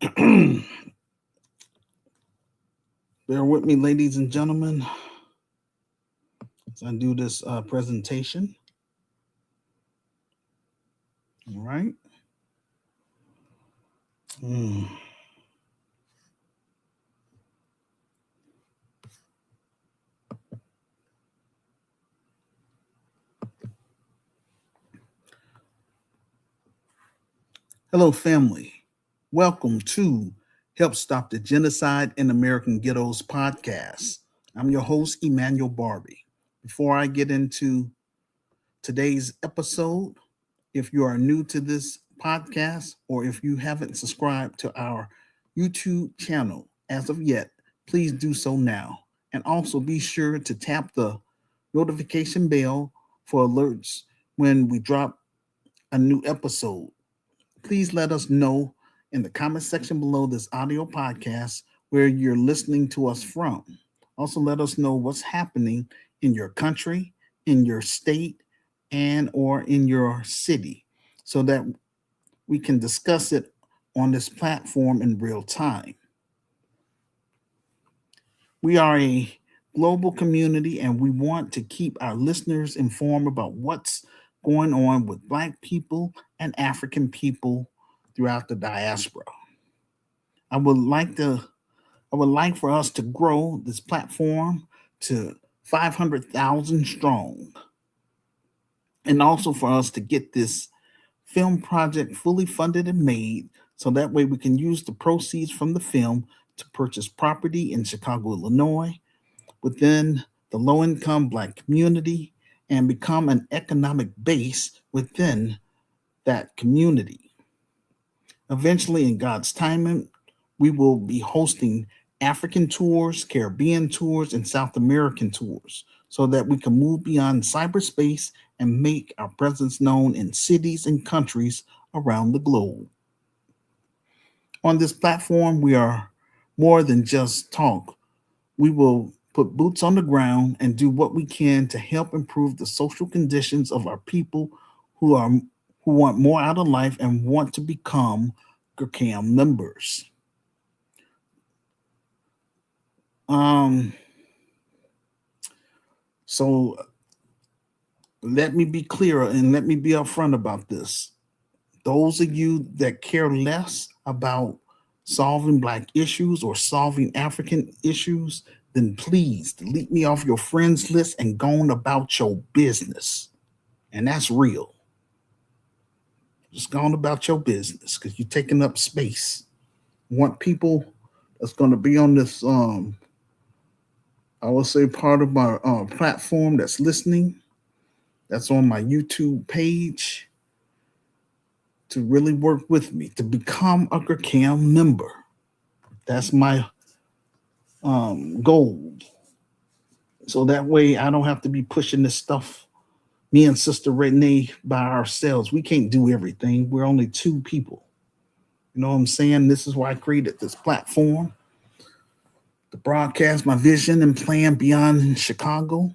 Bear with me, ladies and gentlemen, as I do this presentation. All right. Mm. Hello, family. Welcome to Help Stop the Genocide in American Ghettos podcast. I'm your host, Emmanuel Barbie. Before I get into today's episode, if you are new to this podcast or if you haven't subscribed to our YouTube channel as of yet, please do so now. And also be sure to tap the notification bell for alerts when we drop a new episode. Please let us know in the comment section below this audio podcast where you're listening to us from. Also, let us know what's happening in your country, in your state, and or in your city so that we can discuss it on this platform in real time. We are a global community and we want to keep our listeners informed about what's going on with Black people and African people throughout the diaspora. I would like to I would like for us to grow this platform to 500,000 strong and also for us to get this film project fully funded and made so that way we can use the proceeds from the film to purchase property in Chicago, Illinois, within the low income Black community and become an economic base within that community. Eventually, in God's timing, we will be hosting African tours, Caribbean tours, and South American tours so that we can move beyond cyberspace and make our presence known in cities and countries around the globe. On this platform, we are more than just talk. We will put boots on the ground and do what we can to help improve the social conditions of our people who are who want more out of life and want to become GERCAM members. Um, so let me be clear and let me be upfront about this. Those of you that care less about solving Black issues or solving African issues, then please delete me off your friends list and go on about your business. And that's real. Just go on about your business because you're taking up space. Want people that's going to be on this, I will say, part of my platform that's listening, that's on my YouTube page, to really work with me to become a GERCAM member. That's my goal. So that way I don't have to be pushing this stuff. Me and Sister Renee by ourselves, we can't do everything. We're only two people. You know what I'm saying? This is why I created this platform to broadcast my vision and plan beyond Chicago,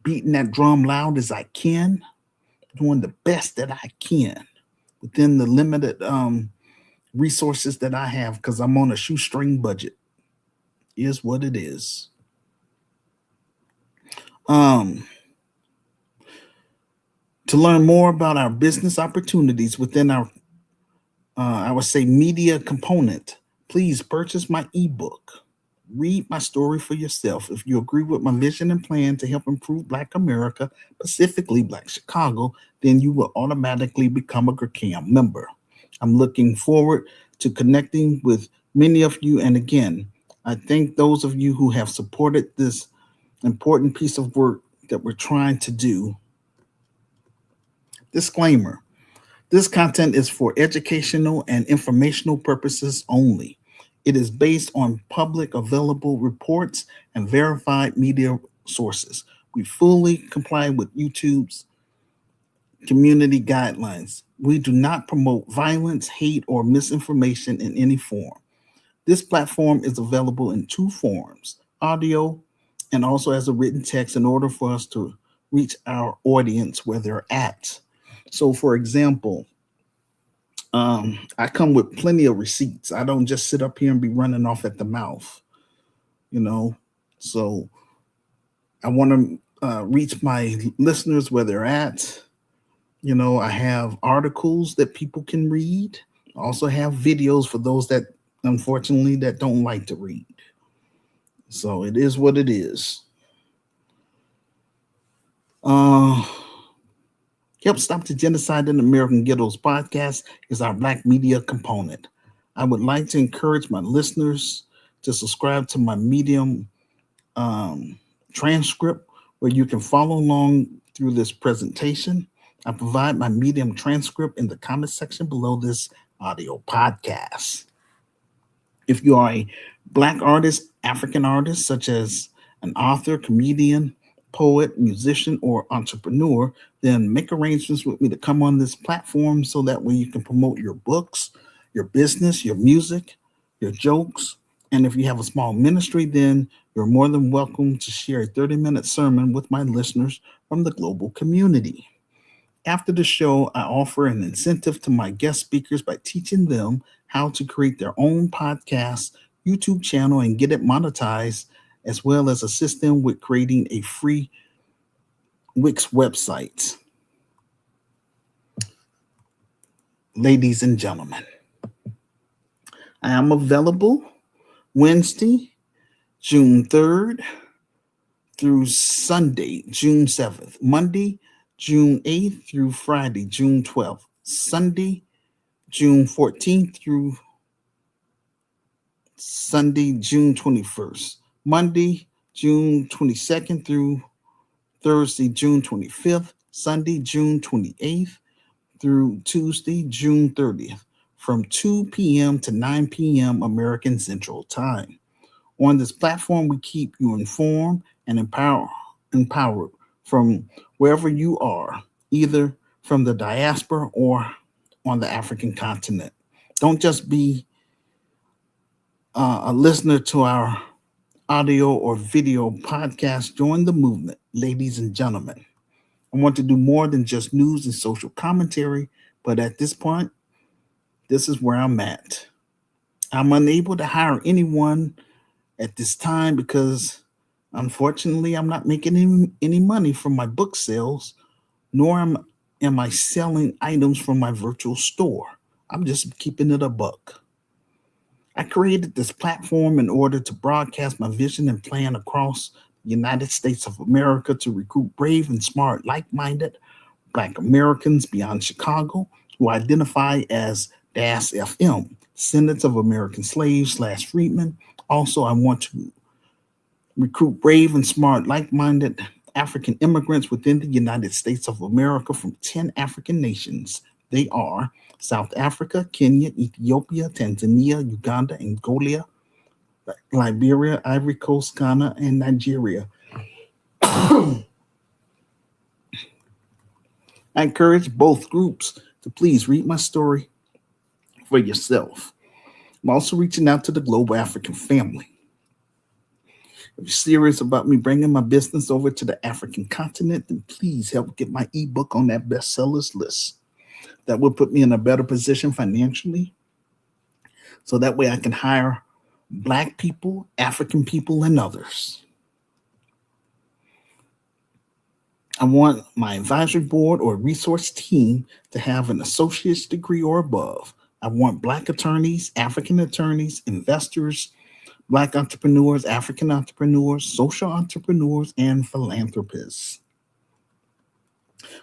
beating that drum loud as I can, doing the best that I can within the limited resources that I have because I'm on a shoestring budget. Is what it is. Um, to learn more about our business opportunities within our, I would say, media component, please purchase my ebook. Read my story for yourself. If you agree with my vision and plan to help improve Black America, specifically Black Chicago, then you will automatically become a GERCAM member. I'm looking forward to connecting with many of you. And again, I thank those of you who have supported this important piece of work that we're trying to do. Disclaimer: this content is for educational and informational purposes only. It is based on public available reports and verified media sources. We fully comply with YouTube's community guidelines. We do not promote violence, hate, or misinformation in any form. This platform is available in two forms: audio and also as a written text, in order for us to reach our audience where they're at. So, for example, I come with plenty of receipts. I don't just sit up here and be running off at the mouth, you know. So I want to reach my listeners where they're at. I have articles that people can read. I also have videos for those that unfortunately that don't like to read. So it is what it is. Uh, Help Stop the Genocide in American Ghettos podcast is our Black media component. I would like to encourage my listeners to subscribe to my Medium um, transcript where you can follow along through this presentation. I provide my Medium transcript in the comment section below this audio podcast. If you are a Black artist, African artist, such as an author, comedian, poet, musician, or entrepreneur, then make arrangements with me to come on this platform so that way you can promote your books, your business, your music, your jokes. And if you have a small ministry, then you're more than welcome to share a 30-minute sermon with my listeners from the global community. After the show, I offer an incentive to my guest speakers by teaching them how to create their own podcast, YouTube channel, and get it monetized, as well as assist them with creating a free Wix website. Ladies and gentlemen, I am available Wednesday, June 3rd through Sunday, June 7th, Monday, June 8th through Friday, June 12th, Sunday, June 14th through Sunday, June 21st, Monday, June 22nd through Thursday, June 25th, Sunday, June 28th through Tuesday, June 30th, from 2 p.m. to 9 p.m. American Central Time. On this platform, we keep you informed and empowered from wherever you are, either from the diaspora or on the African continent. Don't just be a listener to our audio or video podcast. Join the movement, ladies and gentlemen. I want to do more than just news and social commentary, but at this point, this is where I'm at. I'm unable to hire anyone at this time because unfortunately I'm not making any money from my book sales, nor am I selling items from my virtual store. I'm just keeping it a buck. I created this platform in order to broadcast my vision and plan across the United States of America to recruit brave and smart, like-minded Black Americans beyond Chicago who identify as DAS FM, descendants of American slaves / freedmen. Also, I want to recruit brave and smart, like-minded African immigrants within the United States of America from 10 African nations. They are South Africa, Kenya, Ethiopia, Tanzania, Uganda, Angola, Liberia, Ivory Coast, Ghana, and Nigeria. I encourage both groups to please read my story for yourself. I'm also reaching out to the global African family. If you're serious about me bringing my business over to the African continent, then please help get my ebook on that bestsellers list. That will put me in a better position financially, so that way I can hire Black people, African people, and others. I want my advisory board or resource team to have an associate's degree or above. I want Black attorneys, African attorneys, investors, Black entrepreneurs, African entrepreneurs, social entrepreneurs, and philanthropists.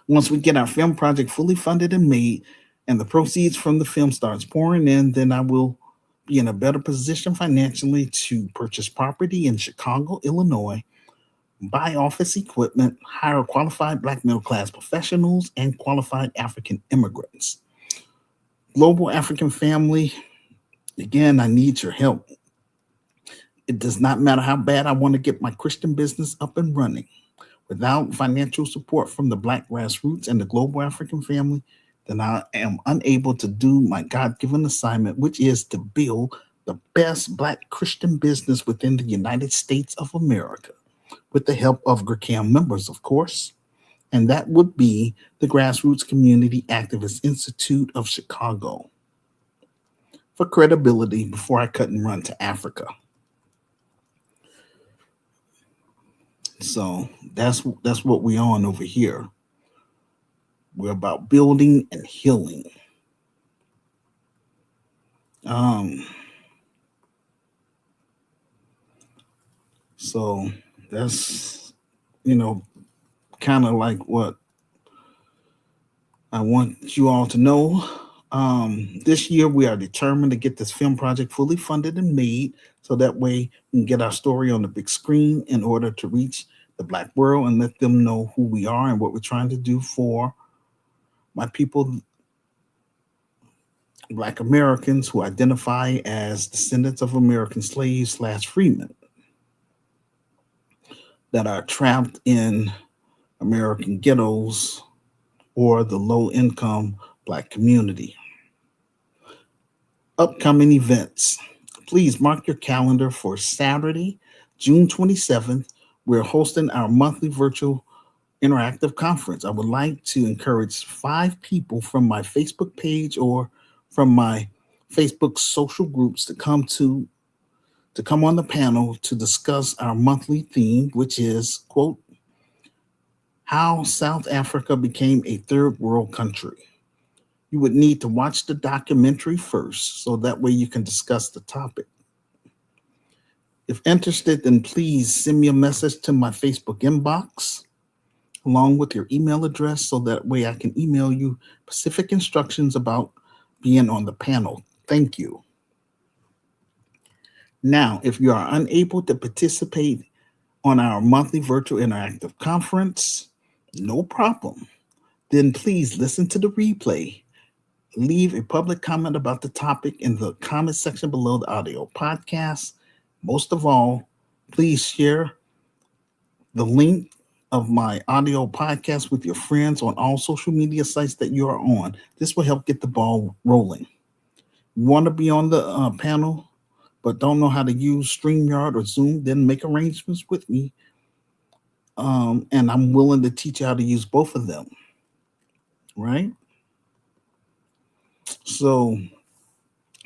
Once we get our film project fully funded and made, and the proceeds from the film starts pouring in, then I will be in a better position financially to purchase property in Chicago, Illinois, buy office equipment, hire qualified Black middle class professionals, and qualified African immigrants. Global African family, again, I need your help. It does not matter how bad I want to get my Christian business up and running. Without financial support from the Black grassroots and the global African family, then I am unable to do my God-given assignment, which is to build the best Black Christian business within the United States of America, with the help of GRCAM members, of course. And that would be the Grassroots Community Activist Institute of Chicago. for credibility before I cut and run to Africa. So that's what we're on over here. We're about building and healing. Um, so that's kind of like what I want you all to know. This year, we are determined to get this film project fully funded and made so that way we can get our story on the big screen in order to reach the Black world and let them know who we are and what we're trying to do for my people, Black Americans who identify as descendants of American slaves slash freemen that are trapped in American ghettos or the low income Black community. Upcoming events. Please mark your calendar for Saturday, June 27th. We're hosting our monthly virtual interactive conference. I would like to encourage 5 people from my Facebook page or from my Facebook social groups to come on the panel to discuss our monthly theme, which is, quote, how South Africa became a third world country. You would need to watch the documentary first so that way you can discuss the topic. If interested, then please send me a message to my Facebook inbox along with your email address so that way I can email you specific instructions about being on the panel. Thank you. Now, if you are unable to participate on our monthly virtual interactive conference, no problem. Then please listen to the replay. Leave a public comment about the topic in the comment section below the audio podcast. Most of all, please share the link of my audio podcast with your friends on all social media sites that you are on. This will help get the ball rolling. You want to be on the panel, but don't know how to use StreamYard or Zoom, then make arrangements with me. And I'm willing to teach you how to use both of them, right? So,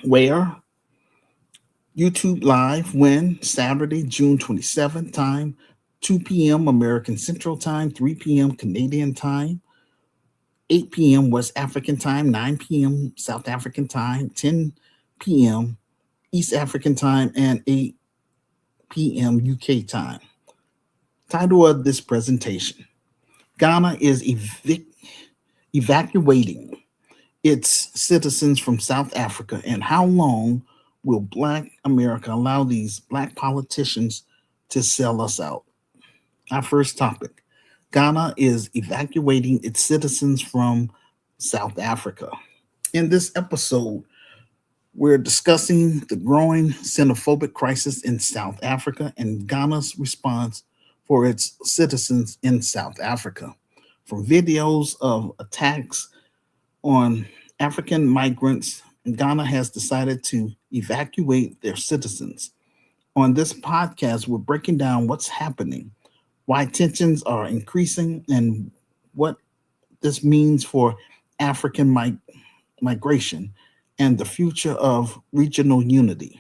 where? YouTube Live when? Saturday, June 27th, time 2 p.m. American Central Time, 3 p.m. Canadian Time, 8 p.m. West African Time, 9 p.m. South African Time, 10 p.m. East African Time, and 8 p.m. UK Time. Title of this presentation: Ghana is evacuating its citizens from South Africa, and how long will Black America allow these Black politicians to sell us out? Our first topic: Ghana is evacuating its citizens from South Africa. In this episode, we're discussing the growing xenophobic crisis in South Africa and Ghana's response for its citizens in South Africa. From videos of attacks on African migrants, Ghana has decided to evacuate their citizens. On this podcast, we're breaking down what's happening, why tensions are increasing, and what this means for African migration and the future of regional unity.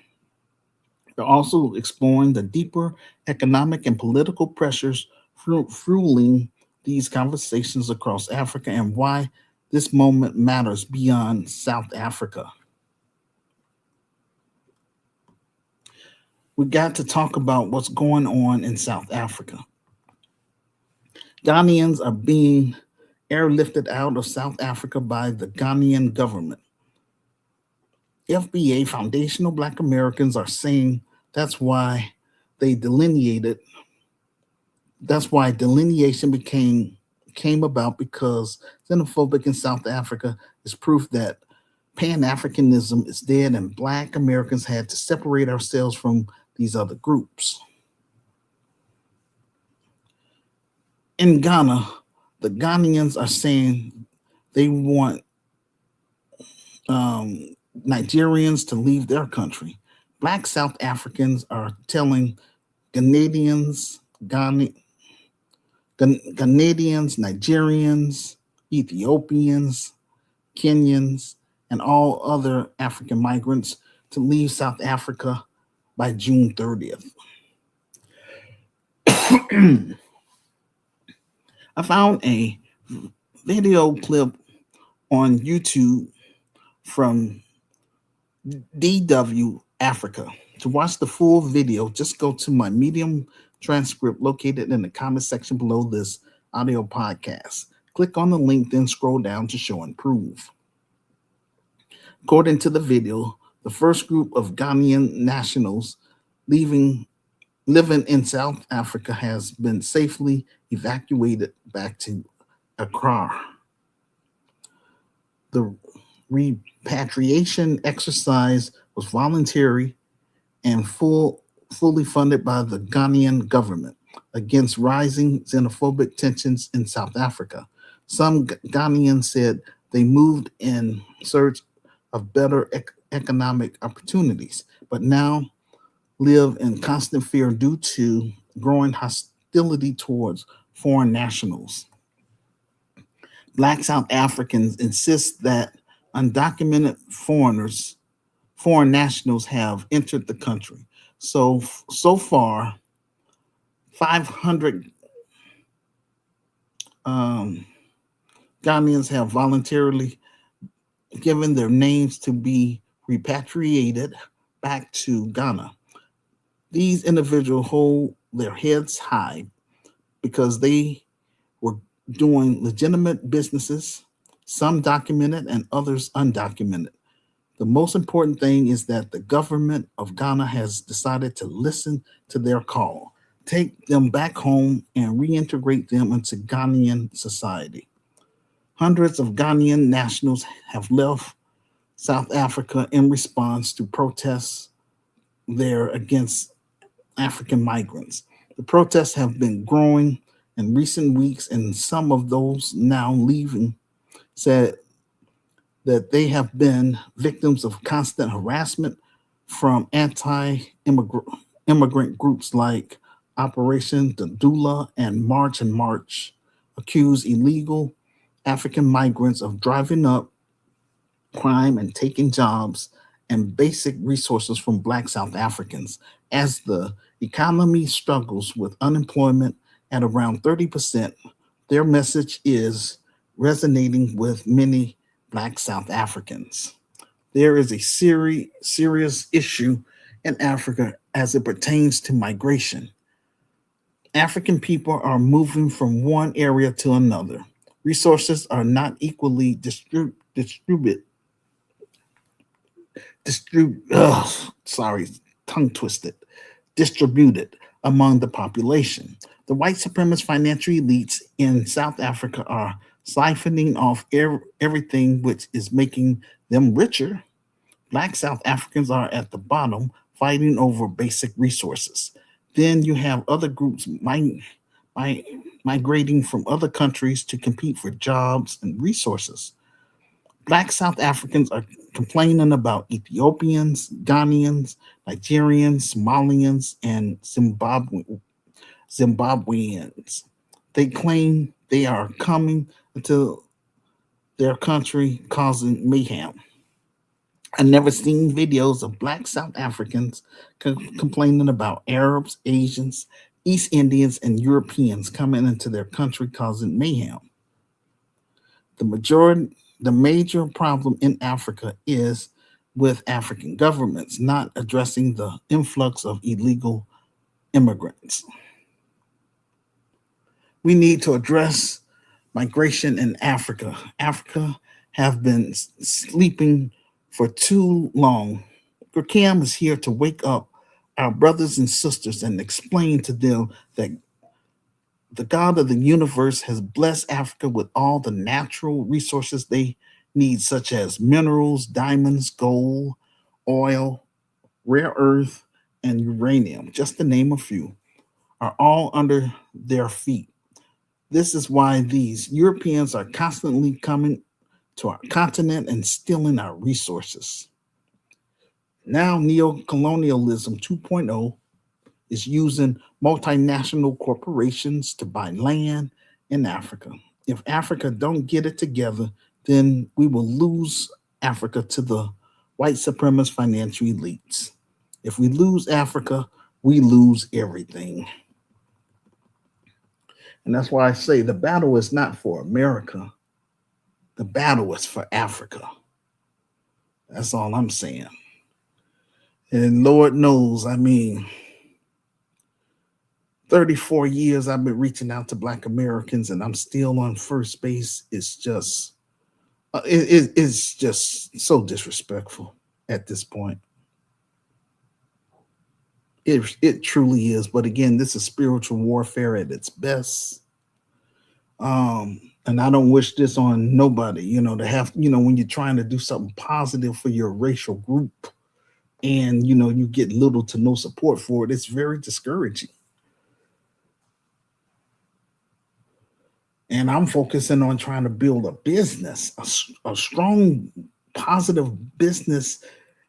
We're also exploring the deeper economic and political pressures fueling these conversations across Africa and why this moment matters beyond South Africa. We got to talk about what's going on in South Africa. Ghanaians are being airlifted out of South Africa by the Ghanaian government. FBA, Foundational Black Americans, are saying that's why they delineated. That's why delineation came about, because xenophobic in South Africa is proof that Pan-Africanism is dead and Black Americans had to separate ourselves from these other groups. In Ghana, the Ghanaians are saying they want Nigerians to leave their country. Black South Africans are telling Canadians, Nigerians, Ethiopians, Kenyans, and all other African migrants to leave South Africa by June 30th. I found a video clip on YouTube from DW Africa. To watch the full video, just go to my Medium transcript located in the comment section below this audio podcast. Click on the link, then scroll down to show and prove. According to the video, the first group of Ghanaian nationals living in South Africa has been safely evacuated back to Accra. The repatriation exercise was voluntary and fully funded by the Ghanaian government against rising xenophobic tensions in South Africa. Some Ghanaians said they moved in search of better economic opportunities, but now live in constant fear due to growing hostility towards foreign nationals. Black South Africans insist that undocumented foreign nationals have entered the country. So far, 500 Ghanaians have voluntarily given their names to be repatriated back to Ghana. These individuals hold their heads high because they were doing legitimate businesses, some documented and others undocumented. The most important thing is that the government of Ghana has decided to listen to their call, take them back home, and reintegrate them into Ghanaian society. Hundreds of Ghanaian nationals have left South Africa in response to protests there against African migrants. The protests have been growing in recent weeks, and some of those now leaving said that they have been victims of constant harassment from anti-immigrant groups like Operation Dudula and March, accuse illegal African migrants of driving up crime and taking jobs and basic resources from Black South Africans. As the economy struggles with unemployment at around 30%, their message is resonating with many Black South Africans. There is a serious issue in Africa as it pertains to migration. African people are moving from one area to another. Resources are not equally distributed. Sorry, tongue twisted. Distributed among the population. The white supremacist financial elites in South Africa are siphoning off everything which is making them richer. Black South Africans are at the bottom fighting over basic resources. Then you have other groups migrating from other countries to compete for jobs and resources. Black South Africans are complaining about Ethiopians, Ghanaians, Nigerians, Somalians, and Zimbabweans. They claim they are coming into their country causing mayhem. I've never seen videos of Black South Africans complaining about Arabs, Asians, East Indians, and Europeans coming into their country causing mayhem. The major problem in Africa is with African governments not addressing the influx of illegal immigrants. We need to address migration in Africa. Africa have been sleeping for too long. Gurkam is here to wake up our brothers and sisters and explain to them that the God of the universe has blessed Africa with all the natural resources they need, such as minerals, diamonds, gold, oil, rare earth, and uranium, just to name a few, are all under their feet. This is why these Europeans are constantly coming to our continent and stealing our resources. Now, neocolonialism 2.0 is using multinational corporations to buy land in Africa. If Africa don't get it together, then we will lose Africa to the white supremacist financial elites. If we lose Africa, we lose everything. And that's why I say the battle is not for America, the battle is for Africa. That's all I'm saying. And Lord knows, 34 years I've been reaching out to Black Americans and I'm still on first base. It's just so disrespectful at this point. It truly is. But again, this is spiritual warfare at its best. And I don't wish this on nobody, to have, when you're trying to do something positive for your racial group and, you get little to no support for it, it's very discouraging. And I'm focusing on trying to build a business, a strong, positive business,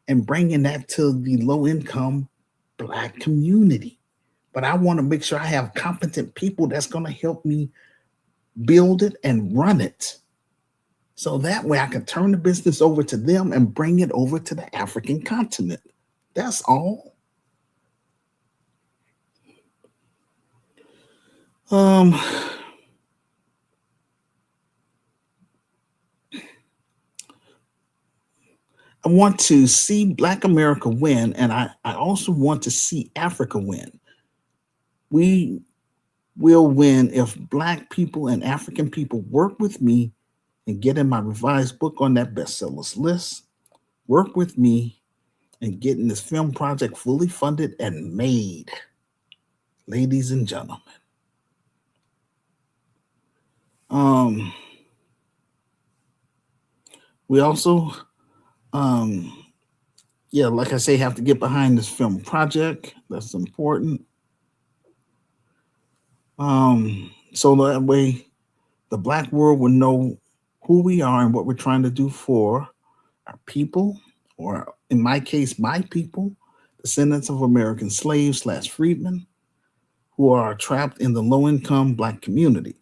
and bringing that to the low income Black community. But I want to make sure I have competent people that's going to help me build it and run it. So that way I can turn the business over to them and bring it over to the African continent. That's all. I want to see Black America win, and I also want to see Africa win. We will win if Black people and African people work with me and get in my revised book on that bestsellers list, work with me and getting this film project fully funded and made. Ladies and gentlemen. We also like I say, have to get behind this film project. That's important. So that way the Black world will know who we are and what we're trying to do for our people, or in my case, my people, descendants of American slaves / freedmen who are trapped in the low-income Black community.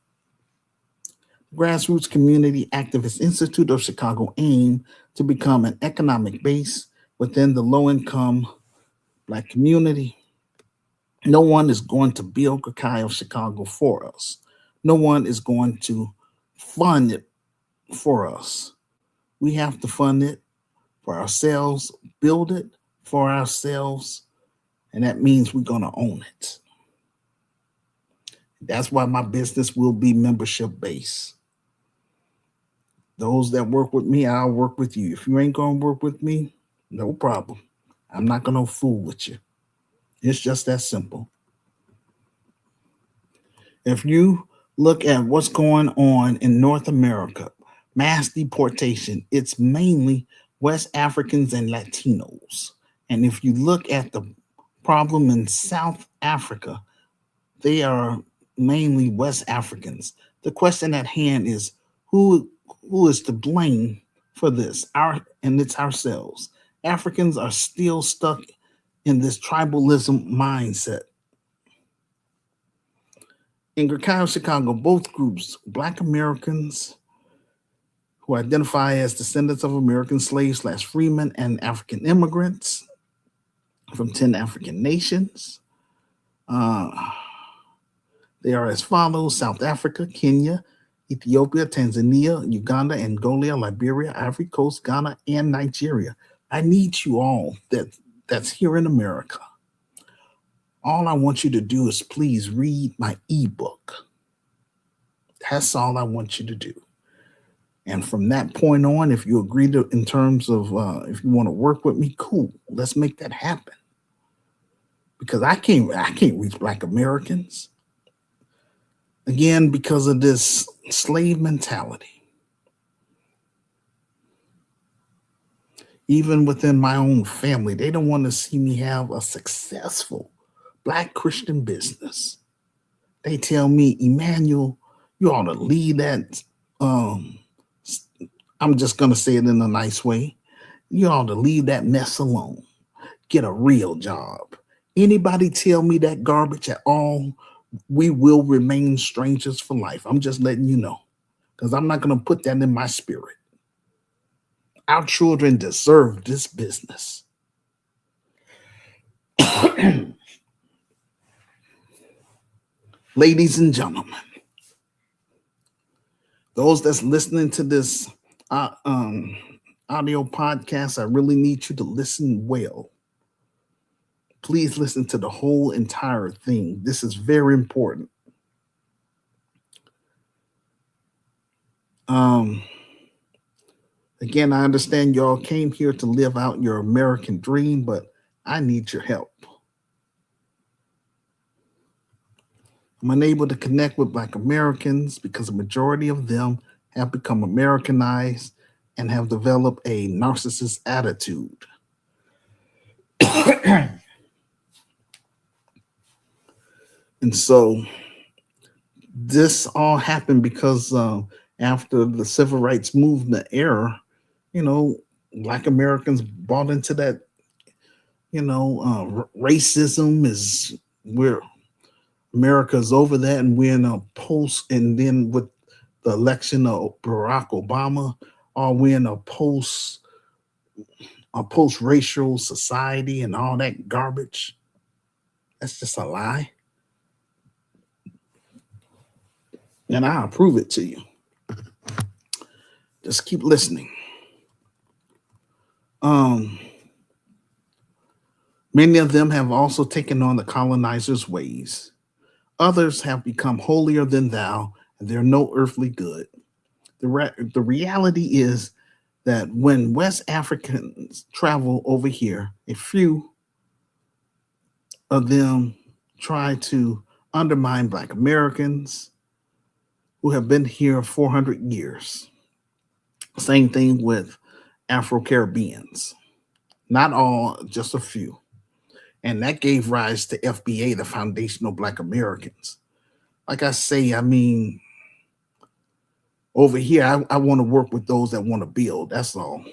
Grassroots Community Activist Institute of Chicago aim to become an economic base within the low-income Black community. No one is going to build Grekai of Chicago for us. No one is going to fund it for us. We have to fund it for ourselves, build it for ourselves, and that means we're going to own it. That's why my business will be membership-based. Those that work with me, I'll work with you. If you ain't going to work with me, no problem. I'm not going to fool with you. It's just that simple. If you look at what's going on in North America, mass deportation, it's mainly West Africans and Latinos. And if you look at the problem in South Africa, they are mainly West Africans. The question at hand is who is to blame for this? It's ourselves. Africans are still stuck in this tribalism mindset. In Grekai, Chicago, both groups, Black Americans who identify as descendants of American slaves / freemen and African immigrants from 10 African nations. They are as follows: South Africa, Kenya, Ethiopia, Tanzania, Uganda, Angola, Liberia, Ivory Coast, Ghana, and Nigeria. I need you all that's here in America. All I want you to do is please read my ebook. That's all I want you to do. And from that point on, if you agree to, in terms of if you want to work with me, cool. Let's make that happen. Because I can't reach Black Americans. Again, because of this slave mentality. Even within my own family, they don't want to see me have a successful Black Christian business. They tell me, Emmanuel, you ought to leave that. I'm just going to say it in a nice way. You ought to leave that mess alone. Get a real job. Anybody tell me that garbage at all, we will remain strangers for life. I'm just letting you know, because I'm not going to put that in my spirit. Our children deserve this business. Ladies and gentlemen, those that's listening to this uh, um, audio podcast, I really need you to listen well. Please listen to the whole entire thing. This is very important. Um, Again, I understand y'all came here to live out your American dream, but I need your help. I'm unable to connect with Black Americans because the majority of them have become Americanized and have developed a narcissist attitude. And so this all happened because after the civil rights movement era, you know, Black Americans bought into that, racism is where America's over that, and we're in a post, and then with the election of Barack Obama, are we in a post racial society and all that garbage? That's just a lie. And I'll prove it to you. Just keep listening. Um, Many of them have also taken on the colonizers' ways. Others have become holier than thou, and they're no earthly good. The reality is that when West Africans travel over here, a few of them try to undermine Black Americans who have been here 400 years. Same thing with Afro Caribbeans. Not all, just a few. And that gave rise to FBA, the Foundational Black Americans. Like I say, I mean, over here, I want to work with those that want to build. That's all.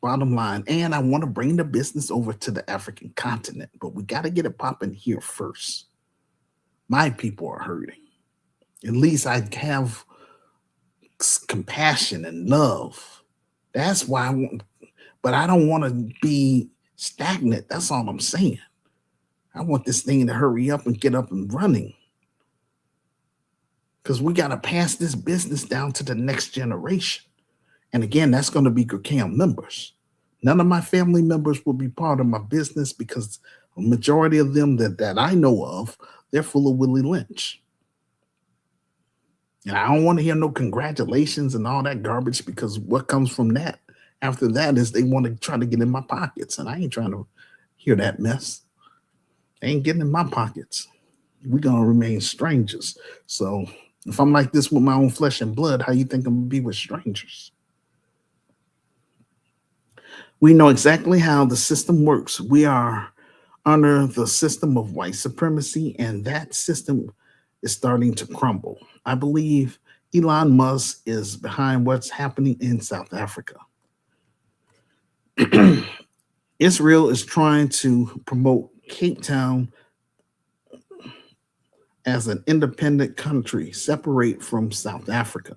Bottom line. And I want to bring the business over to the African continent, but we got to get it popping here first. My people are hurting. At least I have compassion and love. That's why I want, but I don't want to be stagnant. That's all I'm saying. I want this thing to hurry up and get up and running. Because we got to pass this business down to the next generation. And again, that's going to be GRCAM members. None of my family members will be part of my business because a majority of them that I know of, they're full of Willie Lynch. And I don't want to hear no congratulations and all that garbage, because what comes from that after that is they want to try to get in my pockets. And I ain't trying to hear that mess. They ain't getting in my pockets. We're going to remain strangers. So if I'm like this with my own flesh and blood, how you think I'm going to be with strangers? We know exactly how the system works. We are under the system of white supremacy, and that system is starting to crumble. I believe Elon Musk is behind what's happening in South Africa. Israel is trying to promote Cape Town as an independent country, separate from South Africa.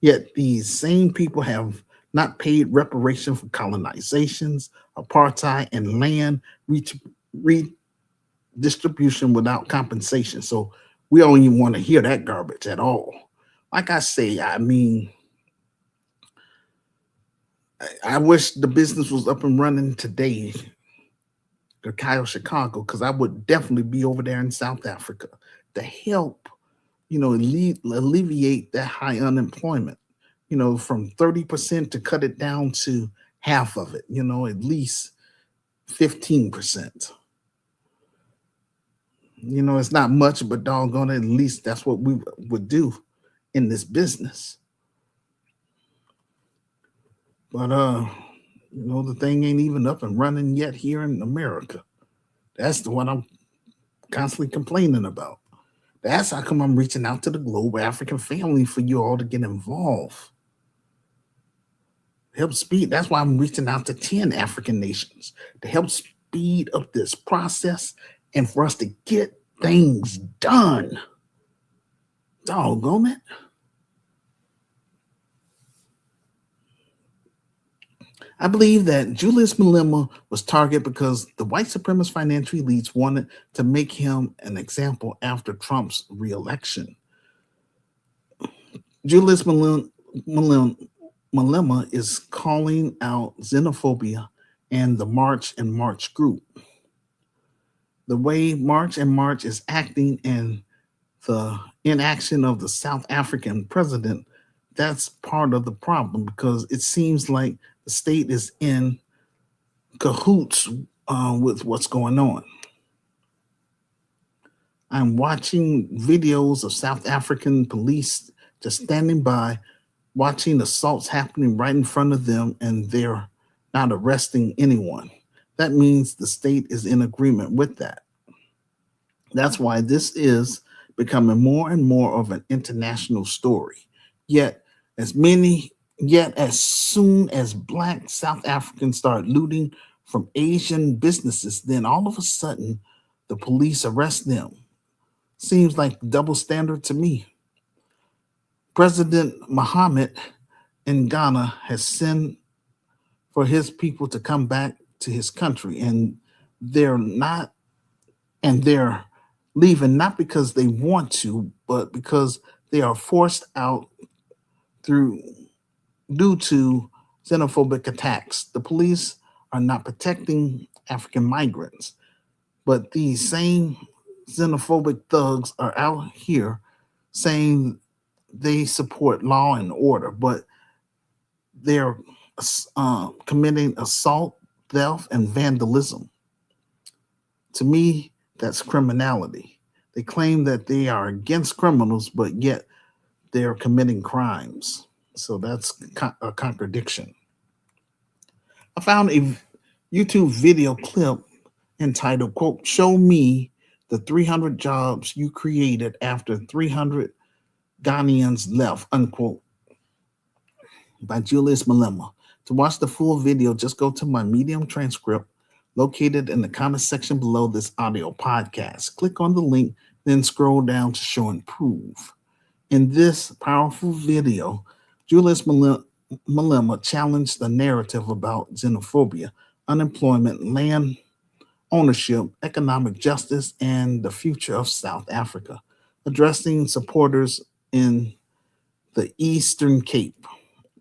Yet these same people have not paid reparation for colonizations, apartheid, and land redistribution without compensation. So we don't even want to hear that garbage at all. Like I say, I mean, I wish the business was up and running today, the Kyle Chicago, because I would definitely be over there in South Africa to help, alleviate that high unemployment, from 30% to cut it down to half of it, at least 15%. It's not much, but doggone it, at least that's what we would do in this business. But the thing ain't even up and running yet here in America. That's the one I'm constantly complaining about. That's how come I'm reaching out to the Global African family for you all to get involved. Help speed. That's why I'm reaching out to 10 African nations to help speed up this process and for us to get things done. Doggone it. I believe that Julius Malema was targeted because the white supremacist financial elites wanted to make him an example after Trump's reelection. Julius Malema is calling out xenophobia and the March and March group. The way March and March is acting and the inaction of the South African president, that's part of the problem because it seems like the state is in cahoots with what's going on. I'm watching videos of South African police just standing by, watching assaults happening right in front of them, and they're not arresting anyone. That means the state is in agreement with that. That's why this is becoming more and more of an international story. Yet, as many, yet as soon as Black South Africans start looting from Asian businesses, then all of a sudden the police arrest them. Seems like double standard to me. President Mohammed in Ghana has sent for his people to come back to his country, and they're not, and they're leaving not because they want to, but because they are forced out through due to xenophobic attacks. The police are not protecting African migrants, but these same xenophobic thugs are out here saying they support law and order, but they're committing assault, theft, and vandalism. To me, that's criminality. They claim that they are against criminals, but yet they're committing crimes. So that's a contradiction. I found a YouTube video clip entitled, quote, "Show me the 300 jobs you created after 300 Ghanaians left," unquote, by Julius Malema. To watch the full video, just go to my Medium transcript located in the comment section below this audio podcast. Click on the link, then scroll down to show and prove. In this powerful video, Julius Malema challenged the narrative about xenophobia, unemployment, land ownership, economic justice, and the future of South Africa, addressing supporters in the Eastern Cape.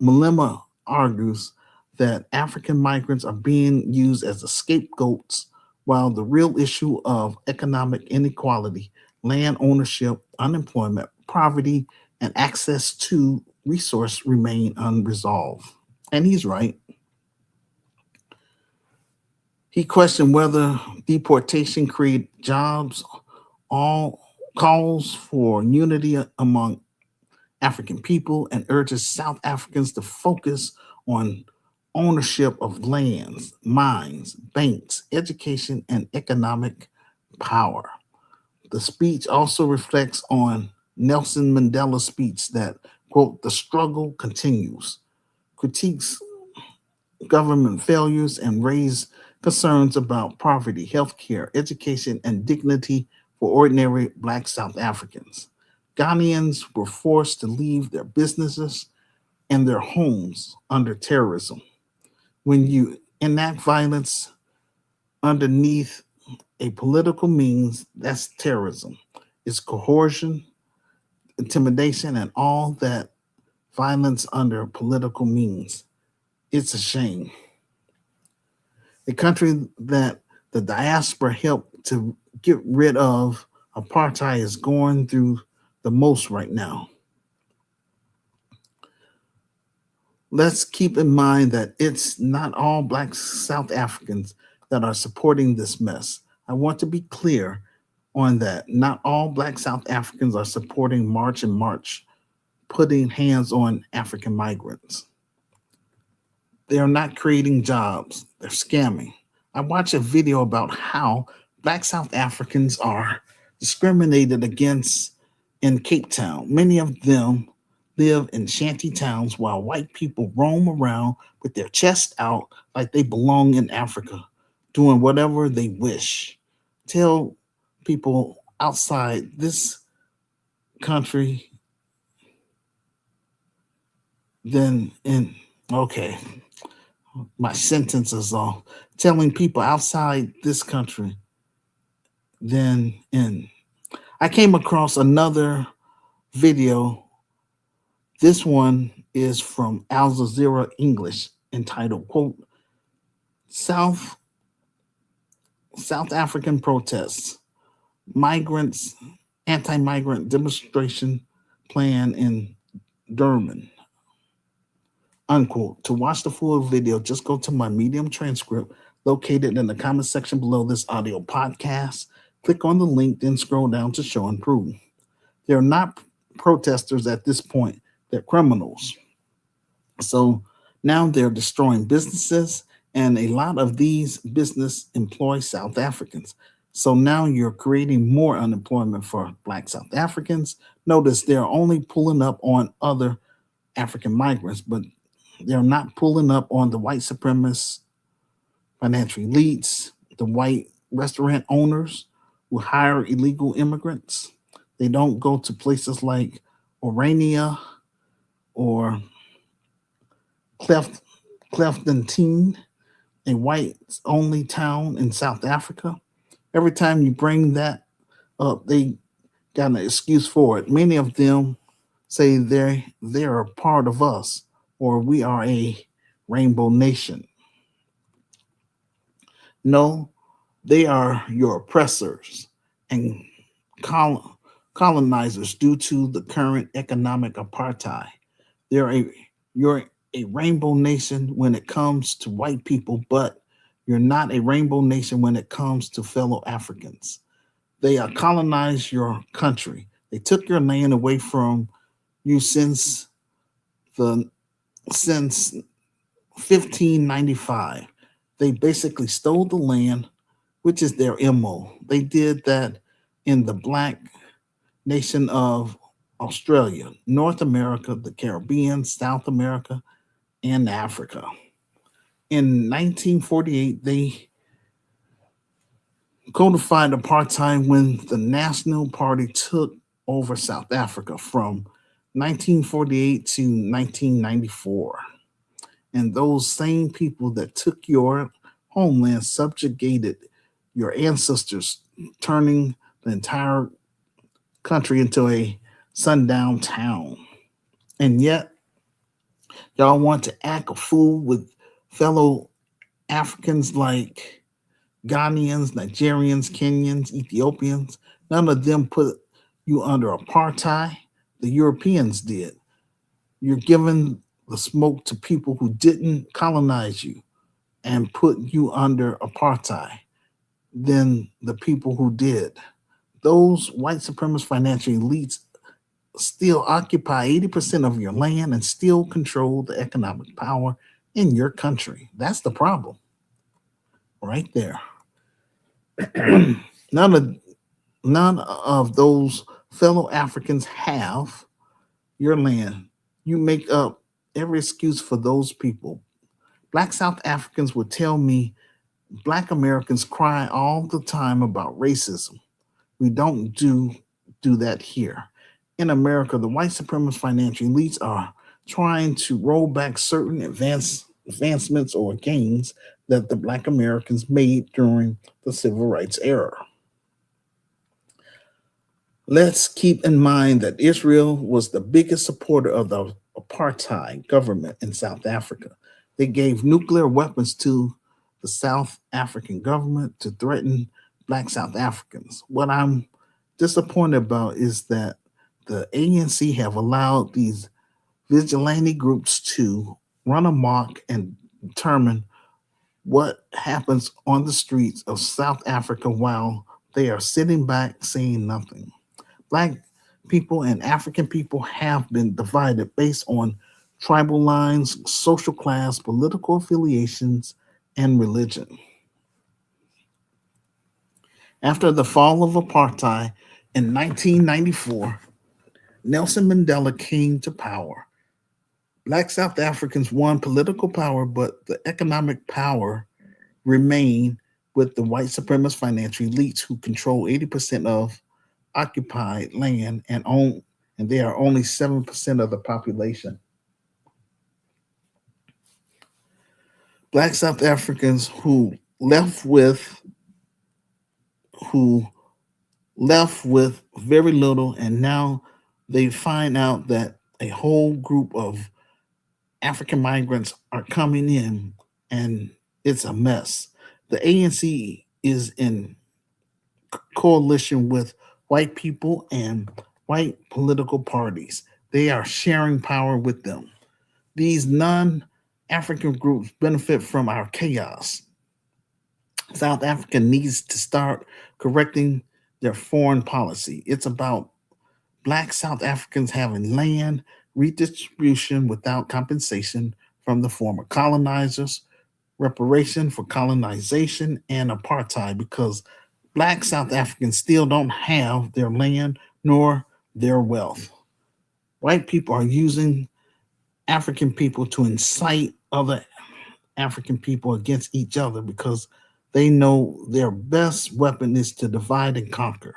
Malema argues that African migrants are being used as the scapegoats, while the real issue of economic inequality, land ownership, unemployment, poverty, and access to resource remain unresolved. And he's right. He questioned whether deportation create jobs, all calls for unity among African people, and urges South Africans to focus on ownership of lands, mines, banks, education, and economic power. The speech also reflects on Nelson Mandela's speech that, quote, "the struggle continues," critiques government failures, and raise concerns about poverty, healthcare, education, and dignity for ordinary Black South Africans. Ghanaians were forced to leave their businesses and their homes under terrorism. When you enact violence underneath a political means, that's terrorism. It's coercion, intimidation, and all that violence under political means. It's a shame. A country that the diaspora helped to get rid of apartheid is going through the most right now. Let's keep in mind that it's not all Black South Africans that are supporting this mess. I want to be clear on that. Not all Black South Africans are supporting March and March, putting hands on African migrants. They are not creating jobs, they're scamming. I watched a video about how Black South Africans are discriminated against in Cape Town. Many of them live in shanty towns while white people roam around with their chests out like they belong in Africa, doing whatever they wish. Tell people outside this country than in, okay, my sentences off, telling people outside this country. Then in I came across another video. This one is from Al Jazeera English, entitled quote South South African protests, migrants, anti-migrant demonstration plan in Durban, unquote. To watch the full video, just go to my Medium transcript located in the comment section below this audio podcast. Click on the link, then scroll down to show and prove. They're not protesters at this point, they're criminals. So now they're destroying businesses, and a lot of these business employ South Africans. So now you're creating more unemployment for Black South Africans. Notice they're only pulling up on other African migrants, but they're not pulling up on the white supremacists, financial elites, the white restaurant owners who hire illegal immigrants. They don't go to places like Orania or Cleft, Cleftantine, a whites only town in South Africa. Every time you bring that up, they got an excuse for it. Many of them say they're a part of us, or we are a rainbow nation. No, they are your oppressors and col- colonizers due to the current economic apartheid. They're a you're a rainbow nation when it comes to white people, but you're not a rainbow nation when it comes to fellow Africans. They colonized your country. They took your land away from you the since 1595. They basically stole the land, which is their MO. They did that in the black nation of Australia, North America, the Caribbean, South America, and Africa. In 1948, they codified apartheid when the National Party took over South Africa from 1948 to 1994. And those same people that took your homeland subjugated your ancestors, turning the entire country into a sundown town. And yet, y'all want to act a fool with fellow Africans like Ghanaians, Nigerians, Kenyans, Ethiopians. None of them put you under apartheid. The Europeans did. You're giving the smoke to people who didn't colonize you and put you under apartheid than the people who did. Those white supremacist financial elites still occupy 80% of your land and still control the economic power in your country. That's the problem right there. none of none of those fellow Africans have your land. You make up every excuse for those people. Black South Africans would tell me Black Americans cry all the time about racism. We don't do that here. In America, the white supremacist financial elites are trying to roll back certain advancements or gains that the Black Americans made during the civil rights era. Let's keep in mind that Israel was the biggest supporter of the apartheid government in South Africa. They gave nuclear weapons to the South African government to threaten Black South Africans. What I'm disappointed about is that the ANC have allowed these vigilante groups to run amok and determine what happens on the streets of South Africa while they are sitting back saying nothing. Black people and African people have been divided based on tribal lines, social class, political affiliations, and religion. After the fall of apartheid in 1994, Nelson Mandela came to power. Black South Africans won political power, but the economic power remained with the white supremacist financial elites who control 80% of occupied land and they are only 7% of the population. Black South Africans who left with very little, and now they find out that a whole group of African migrants are coming in, and it's a mess. The ANC is in coalition with white people and white political parties. They are sharing power with them. These non African groups benefit from our chaos. South Africa needs to start correcting their foreign policy. It's about Black South Africans having land redistribution without compensation from the former colonizers, reparation for colonization, and apartheid, because Black South Africans still don't have their land nor their wealth. White people are using African people to incite other African people against each other because they know their best weapon is to divide and conquer.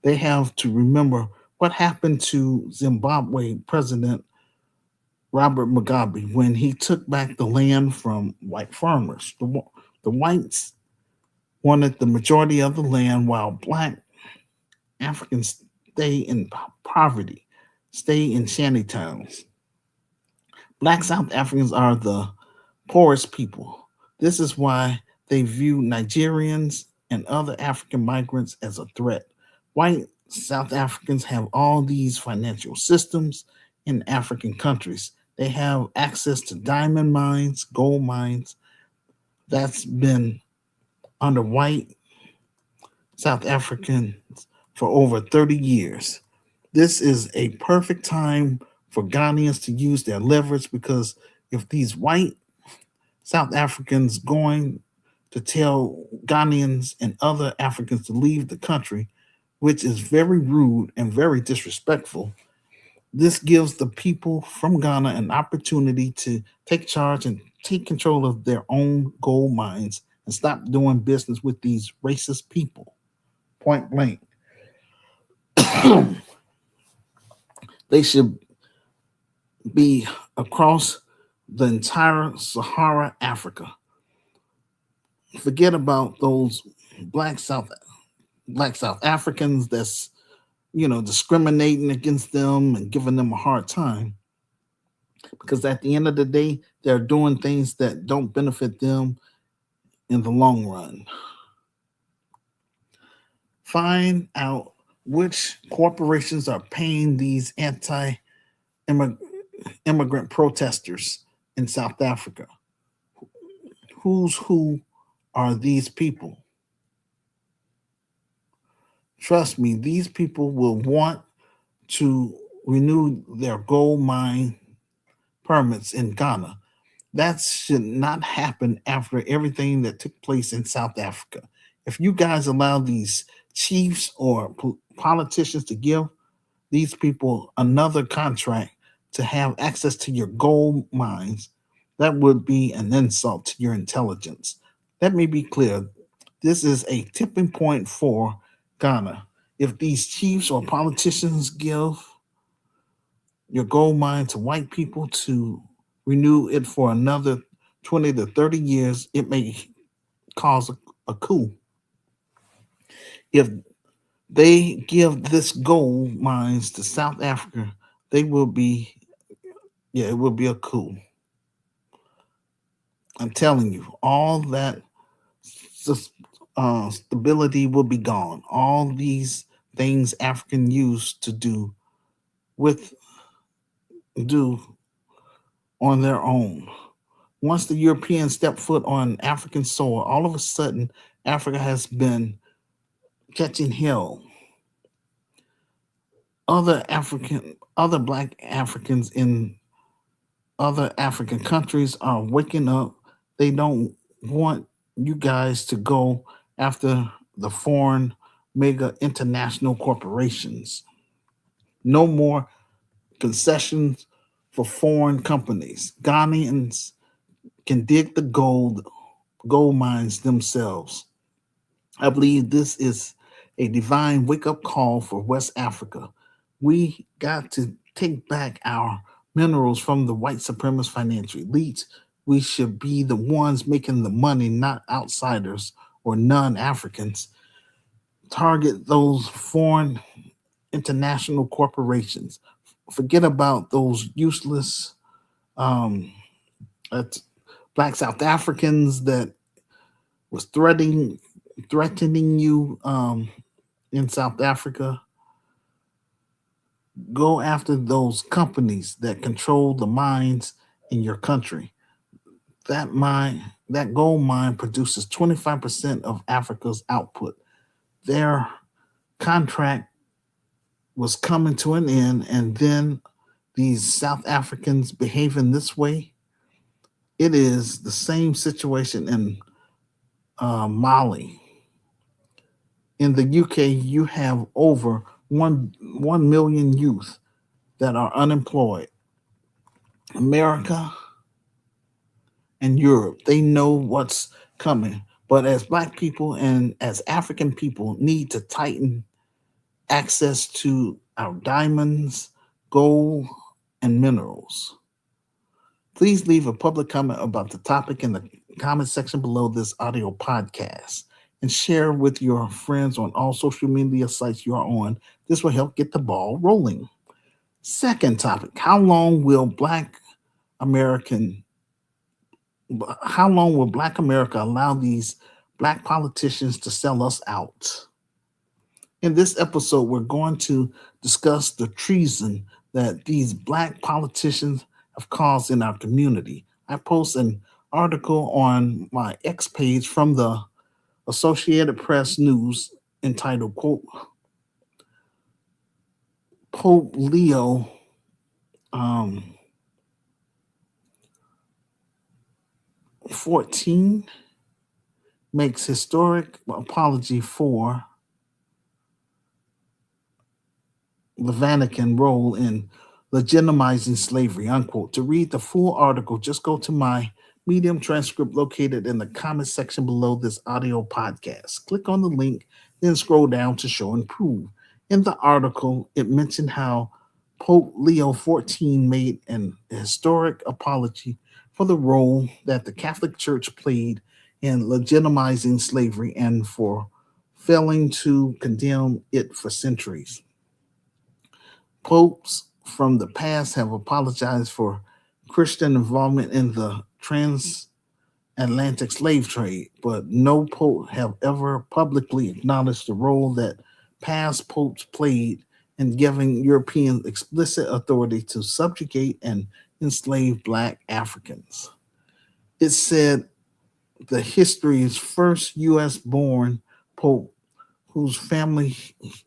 They have to remember what happened to Zimbabwe President Robert Mugabe when he took back the land from white farmers. The whites wanted the majority of the land while black Africans stay in poverty, stay in shanty towns. Black South Africans are the poorest people. This is why they view Nigerians and other African migrants as a threat. White South Africans have all these financial systems in African countries. They have access to diamond mines, gold mines. That's been under white South Africans for over 30 years. This is a perfect time for Ghanaians to use their leverage, because if these white South Africans going to tell Ghanaians and other Africans to leave the country, which is very rude and very disrespectful, this gives the people from Ghana an opportunity to take charge and take control of their own gold mines and stop doing business with these racist people. Point blank. They should be across the entire Sahara Africa. Forget about those black South black South Africans that's discriminating against them and giving them a hard time, because at the end of the day they're doing things that don't benefit them in the long run. Find out which corporations are paying these immigrant protesters in South Africa. Who's who are these people? Trust me, these people will want to renew their gold mine permits in Ghana. That should not happen after everything that took place in South Africa. If you guys allow these chiefs or politicians to give these people another contract to have access to your gold mines, that would be an insult to your intelligence. Let me be clear, this is a tipping point for Ghana. If these chiefs or politicians give your gold mine to white people to renew it for another 20 to 30 years, it may cause a coup. If they give this gold mines to South Africa, they will be, yeah, it will be a coup. I'm telling you, all that stability will be gone. All these things African used to with do on their own. Once the Europeans step foot on African soil, all of a sudden Africa has been catching hell. Other black Africans in other African countries are waking up. They don't want you guys to go after the foreign mega international corporations. No more concessions for foreign companies. Ghanaians can dig the gold mines themselves. I believe this is a divine wake up call for West Africa. We got to take back our minerals from the white supremacist financial elites. We should be the ones making the money, not outsiders or non Africans. Target those foreign international corporations. Forget about those useless um, uh, black South Africans that was threatening you in South Africa. Go after those companies that control the mines in your country. That mine, that gold mine produces 25% of Africa's output. Their contract was coming to an end, and then these South Africans behaving this way. It is the same situation in Mali. In the UK, you have over 1 million youth that are unemployed. America and Europe, they know what's coming. But as Black people and as African people, need to tighten access to our diamonds, gold, and minerals. Please leave a public comment about the topic in the comment section below this audio podcast and share with your friends on all social media sites you are on. This will help get the ball rolling. Second topic, American how long will Black America allow these Black politicians to sell us out? In this episode, we're going to discuss the treason that these Black politicians have caused in our community. I post an article on my X page from the Associated Press News entitled, quote, Pope Leo um, 14 makes historic apology for the Vatican role in legitimizing slavery, unquote. To read the full article, just go to my Medium transcript located in the comment section below this audio podcast. Click on the link, then scroll down to show and prove. In the article, it mentioned how Pope Leo XIV made an historic apology for the role that the Catholic Church played in legitimizing slavery and for failing to condemn it for centuries. Popes from the past have apologized for Christian involvement in the transatlantic slave trade, but no pope have ever publicly acknowledged the role that past popes played in giving Europeans explicit authority to subjugate and enslave Black Africans. It said the history's first U.S. born pope, whose family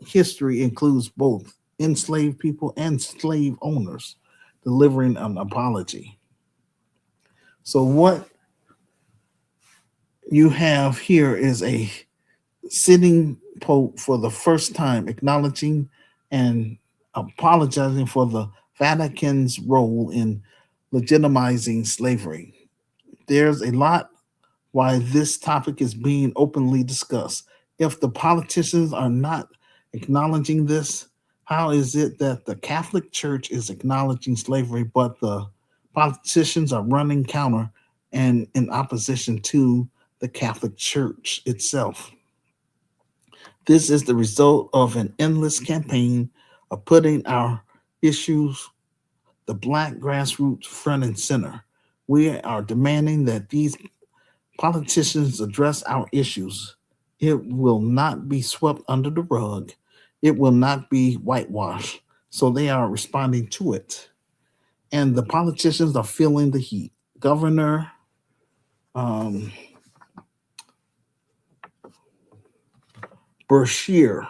history includes both enslaved people and slave owners, delivering an apology. So, what you have here is a sitting pope for the first time acknowledging and apologizing for the Vatican's role in legitimizing slavery. There's a lot why this topic is being openly discussed. If the politicians are not acknowledging this, how is it that the Catholic Church is acknowledging slavery, but the politicians are running counter and in opposition to the Catholic Church itself? This is the result of an endless campaign of putting our issues, the Black grassroots, front and center. We are demanding that these politicians address our issues. It will not be swept under the rug. It will not be whitewashed. So they are responding to it. And the politicians are feeling the heat. Governor um, Beshear,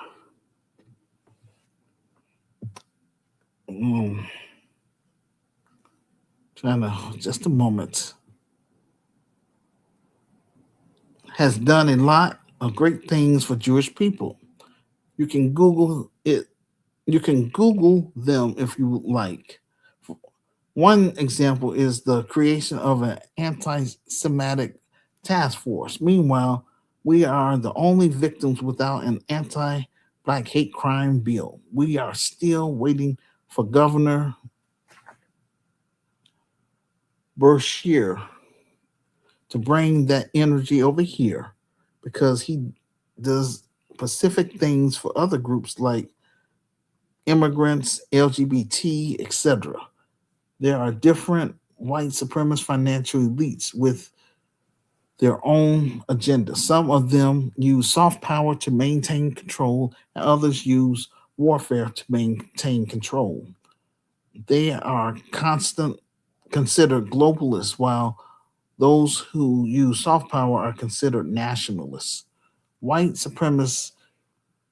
um, trying to, just a moment, has done a lot of great things for Jewish people. You can Google it. You can Google them if you like. One example is the creation of an anti Semitic task force. Meanwhile, we are the only victims without an anti Black hate crime bill. We are still waiting for Governor Beshear to bring that energy over here because he does specific things for other groups like immigrants, LGBT, etc. There are different white supremacist financial elites with their own agenda. Some of them use soft power to maintain control, and others use warfare to maintain control. They are considered globalists, while those who use soft power are considered nationalists. White supremacy,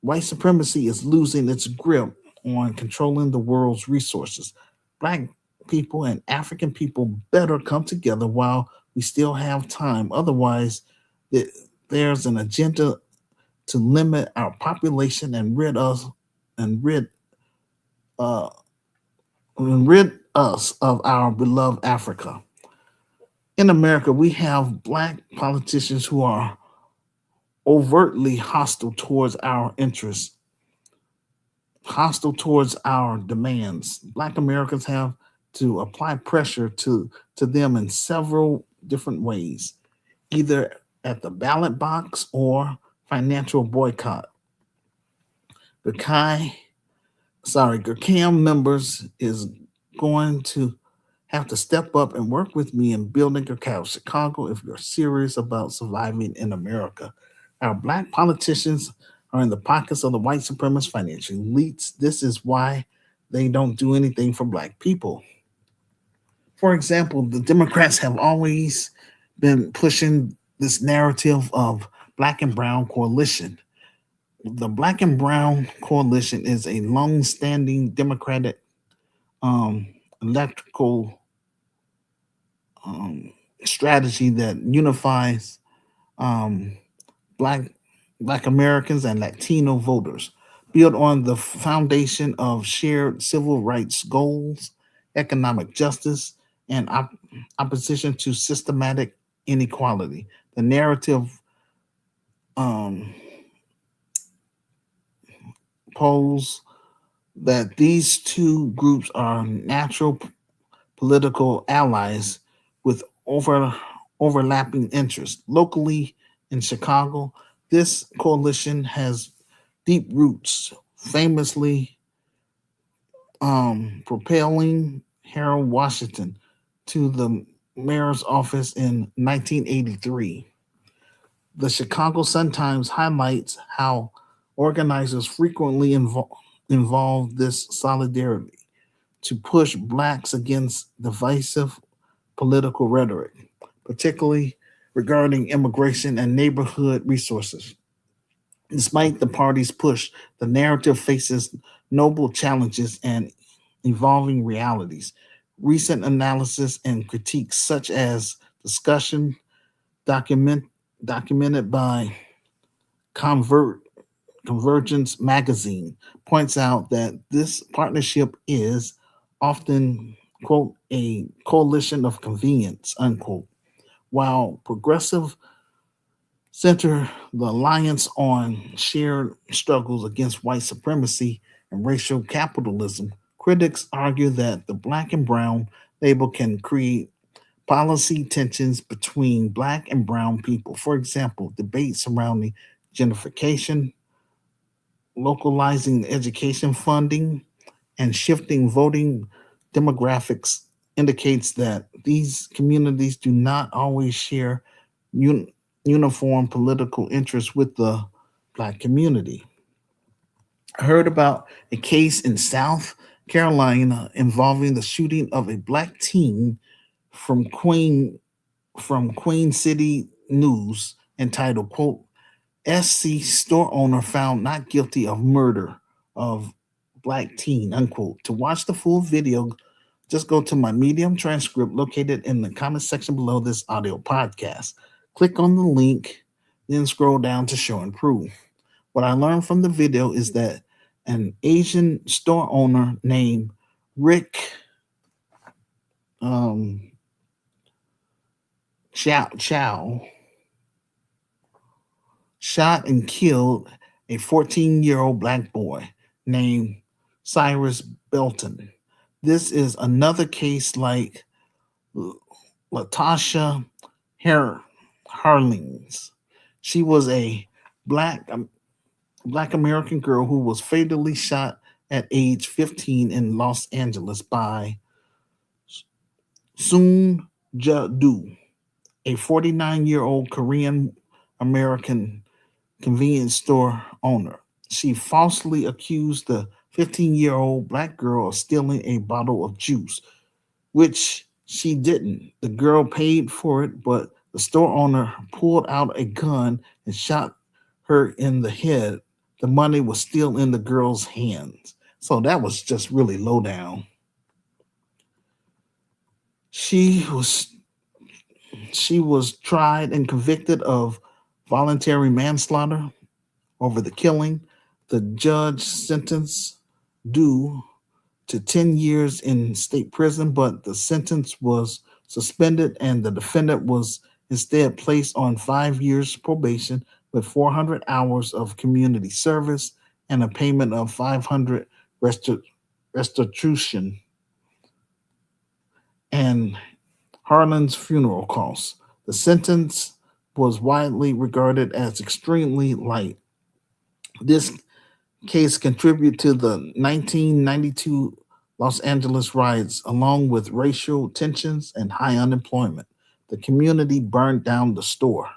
white supremacy is losing its grip on controlling the world's resources. Black people and African people better come together while we still have time. Otherwise, there's an agenda to limit our population and uh, rid us of our beloved Africa. In America, we have black politicians who are overtly hostile towards our interests, hostile towards our demands. Black Americans have to apply pressure to them in several different ways, either at the ballot box or financial boycott. Gurkai, Gurkam members is going to have to step up and work with me in building Gurkai of Chicago if you're serious about surviving in America. Our black politicians are in the pockets of the white supremacist financial elites. This is why they don't do anything for black people. For example, the Democrats have always been pushing this narrative of black and brown coalition. The black and brown coalition is a long-standing Democratic um, electrical um, strategy that unifies um, black black Americans and Latino voters, built on the foundation of shared civil rights goals, economic justice, and opposition to systematic inequality. The narrative um, pose that these two groups are natural political allies with overlapping interests. Locally in Chicago, this coalition has deep roots, famously propelling Harold Washington to the mayor's office in 1983. The Chicago Sun-Times highlights how organizers frequently involve this solidarity to push blacks against divisive political rhetoric, particularly regarding immigration and neighborhood resources. Despite the party's push, the narrative faces noble challenges and evolving realities. Recent analysis and critiques, such as discussion document, documented by Convert, Convergence magazine, points out that this partnership is often, quote, a coalition of convenience, unquote, while progressive center the alliance on shared struggles against white supremacy and racial capitalism. Critics argue that the black and brown label can create policy tensions between black and brown people. For example, debates surrounding gentrification, localizing education funding, and shifting voting demographics indicates that these communities do not always share un- uniform political interests with the black community. I heard about a case in South Carolina involving the shooting of a black teen from Queen City News entitled, quote, SC store owner found not guilty of murder of black teen, unquote. To watch the full video, just go to my Medium transcript located in the comment section below this audio podcast. Click on the link, then scroll down to show and prove. What I learned from the video is that an Asian store owner named Rick um, Chow shot and killed a 14-year-old black boy named Cyrus Belton. This is another case like Latasha Harlings. She was a black black American girl who was fatally shot at age 15 in Los Angeles by Soon Ja Do, a 49-year-old Korean American convenience store owner. She falsely accused the 15-year-old black girl of stealing a bottle of juice, which she didn't. The girl paid for it, but the store owner pulled out a gun and shot her in the head. The money was still in the girl's hands. So that was just really low down. She was she was tried and convicted of voluntary manslaughter over the killing. The judge sentenced due to 10 years in state prison, but the sentence was suspended and the defendant was instead placed on 5 years probation with 400 hours of community service and a payment of 500 restitution and Harlan's funeral costs. The sentence was widely regarded as extremely light. This case contributed to the 1992 Los Angeles riots, along with racial tensions and high unemployment. The community burned down the store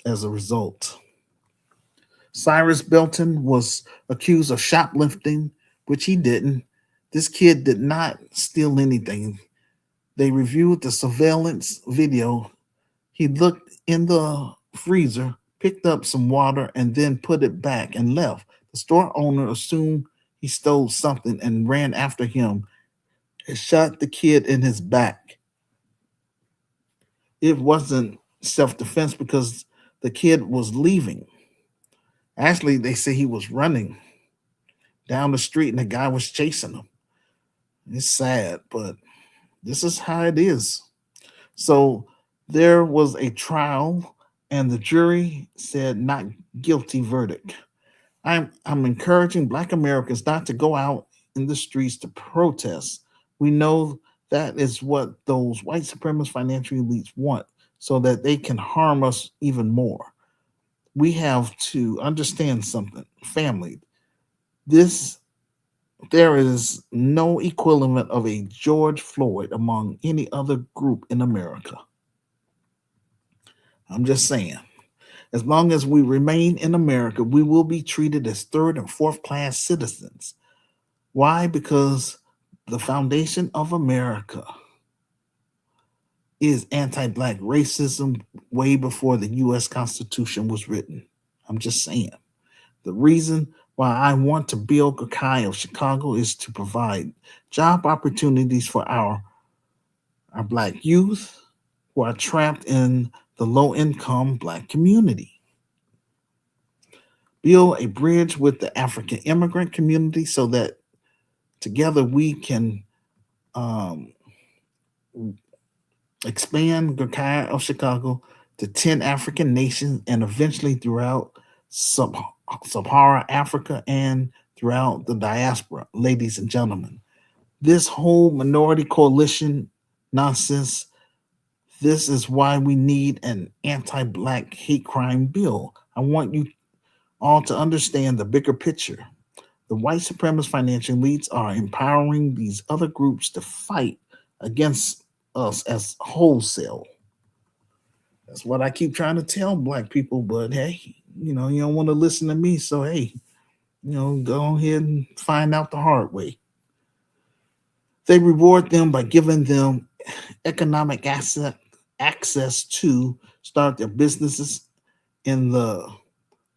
as a result. Cyrus Belton was accused of shoplifting, which he didn't. This kid did not steal anything. They reviewed the surveillance video. He looked in the freezer, picked up some water, and then put it back and left. The store owner assumed he stole something and ran after him and shot the kid in his back. It wasn't self defense because the kid was leaving. Actually, they say he was running down the street and the guy was chasing him. It's sad, but this is how it is. So there was a trial, and the jury said not guilty verdict. I'm encouraging Black Americans not to go out in the streets to protest. We know that is what those white supremacist financial elites want, so that they can harm us even more. We have to understand something, family. This There is no equivalent of a George Floyd among any other group in America. I'm just saying. As long as we remain in America, we will be treated as third and fourth class citizens. Why? Because the foundation of America is anti black racism way before the US Constitution was written. I'm just saying. The reason why I want to build Gakai of Chicago is to provide job opportunities for our black youth who are trapped in the low income black community. Build a bridge with the African immigrant community so that together we can um, expand Gakai of Chicago to 10 African nations and eventually throughout sub Sahara Africa and throughout the diaspora, ladies and gentlemen. This whole minority coalition nonsense, this is why we need an anti black hate crime bill. I want you all to understand the bigger picture. The white supremacist financial elites are empowering these other groups to fight against us as wholesale. That's what I keep trying to tell black people, but hey, you don't want to listen to me, so hey, go ahead and find out the hard way. They reward them by giving them economic access to start their businesses in the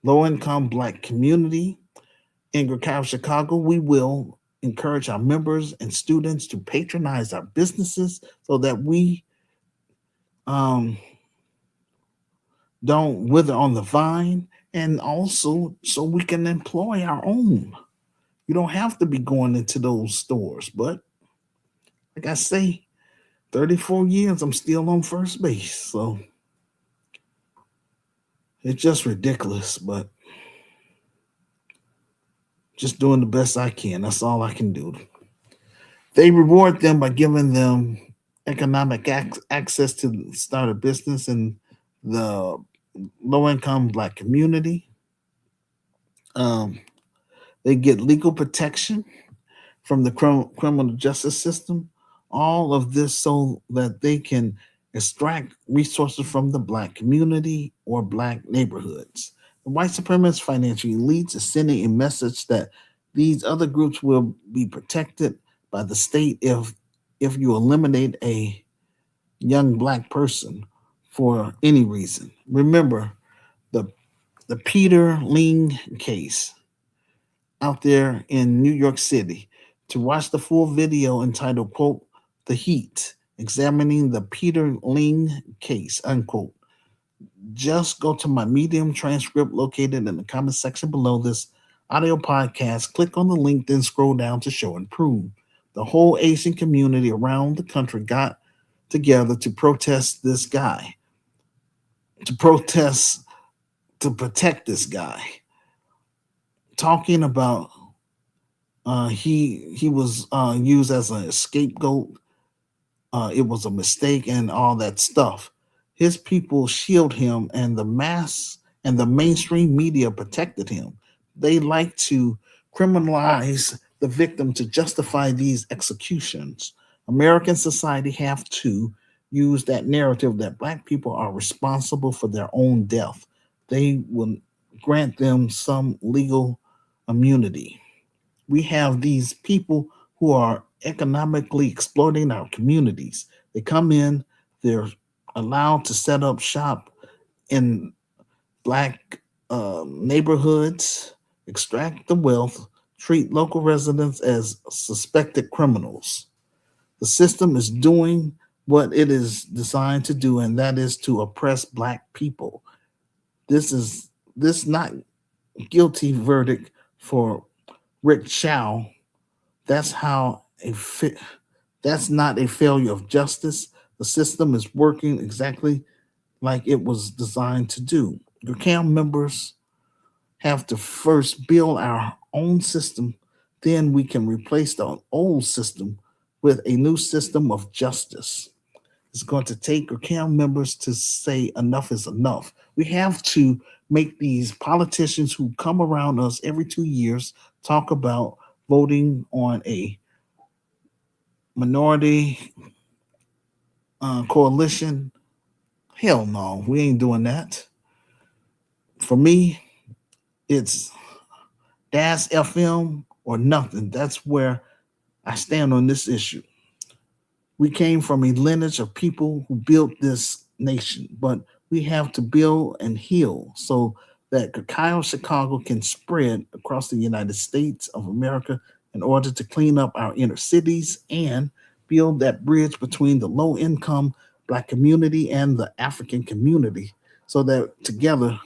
low income black community. In Greater Chicago, we will encourage our members and students to patronize our businesses so that we um, don't wither on the vine, and also so we can employ our own. You don't have to be going into those stores, but like I say, 34 years, I'm still on first base. So it's just ridiculous, but just doing the best I can. That's all I can do. They reward them by giving them economic access to start a business in the low income black community. Um, they get legal protection from the criminal justice system. All of this so that they can extract resources from the black community or black neighborhoods. The white supremacist financial elites is sending a message that these other groups will be protected by the state if you eliminate a young black person for any reason. Remember the the Peter Ling case out there in New York City. To watch the full video entitled, quote, The Heat, examining the Peter Ling case, unquote, just go to my Medium transcript located in the comment section below this audio podcast. Click on the link, then scroll down to show and prove. The whole Asian community around the country got together to protest this guy, to protest, to protect this guy, talking about he was used as a scapegoat. It was a mistake and all that stuff. His people shield him, and the mass and the mainstream media protected him. They like to criminalize the victim to justify these executions. American society have to use that narrative that black people are responsible for their own death. They will grant them some legal immunity. We have these people who are economically exploiting our communities. They come in, they're allowed to set up shop in black neighborhoods, extract the wealth, treat local residents as suspected criminals. The system is doing what it is designed to do, and that is to oppress black people. This not guilty verdict for Rick Chow. That's how that's not a failure of justice. The system is working exactly like it was designed to do. Your CAM members have to first build our own system, then we can replace the old system with a new system of justice. It's going to take your CAM members to say enough is enough. We have to make these politicians who come around us every 2 years talk about voting on a minority coalition. Hell no, we ain't doing that. For me, it's DAS FM or nothing. That's where I stand on this issue. We came from a lineage of people who built this nation, but we have to build and heal so that Cacao Chicago can spread across the United States of America in order to clean up our inner cities and build that bridge between the low income Black community and the African community so that together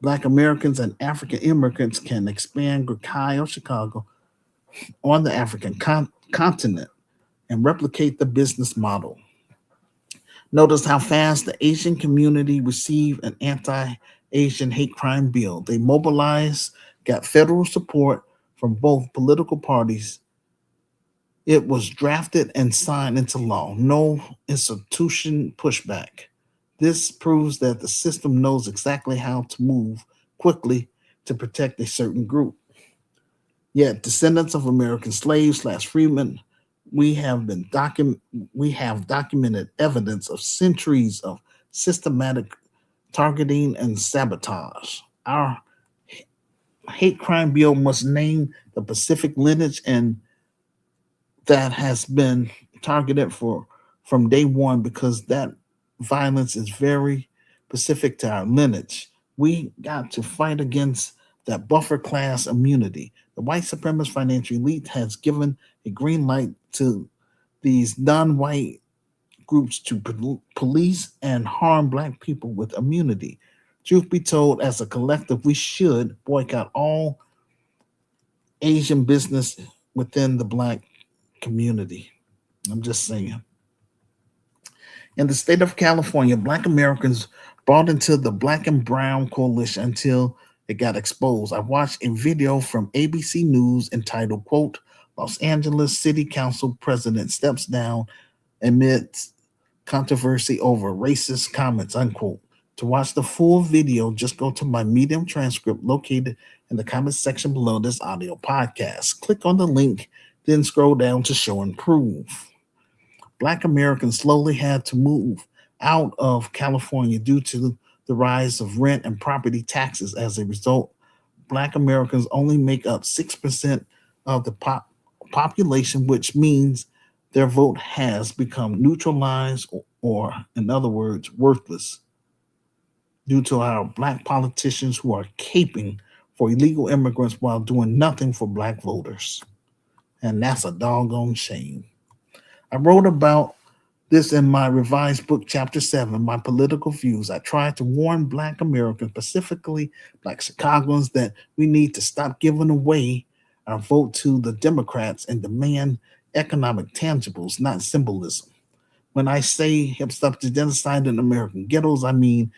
Black Americans and African immigrants can expand Cacao Chicago on the African continent and replicate the business model. Notice how fast the Asian community received an anti Asian hate crime bill. They mobilized, got federal support from both political parties. It was drafted and signed into law. No institution pushback. This proves that the system knows exactly how to move quickly to protect a certain group. Yet, descendants of American slaves slash freedmen, we have been we have documented evidence of centuries of systematic targeting and sabotage. Our hate crime bill must name the Pacific lineage, and that has been targeted for from day one because that violence is very specific to our lineage. We got to fight against that buffer class immunity. The white supremacist financial elite has given a green light to these non-white groups to police and harm black people with immunity. Truth be told, as a collective, we should boycott all Asian business within the black community. I'm just saying. In the state of California, black Americans bought into the black and brown coalition until it got exposed. I watched a video from ABC News entitled, quote, Los Angeles City Council President Steps Down amidst controversy over racist comments, unquote. To watch the full video, just go to my Medium transcript located in the comments section below this audio podcast. Click on the link, then scroll down to show and prove. Black Americans slowly had to move out of California due to the rise of rent and property taxes. As a result, Black Americans only make up 6% of the population, which means their vote has become neutralized or, in other words, worthless due to our Black politicians who are caping for illegal immigrants while doing nothing for Black voters. And that's a doggone shame. I wrote about this in my revised book, Chapter 7, My Political Views. I tried to warn Black Americans, specifically Black Chicagoans, that we need to stop giving away our vote to the Democrats and demand economic tangibles, not symbolism. When I say help stop the genocide in American ghettos, I mean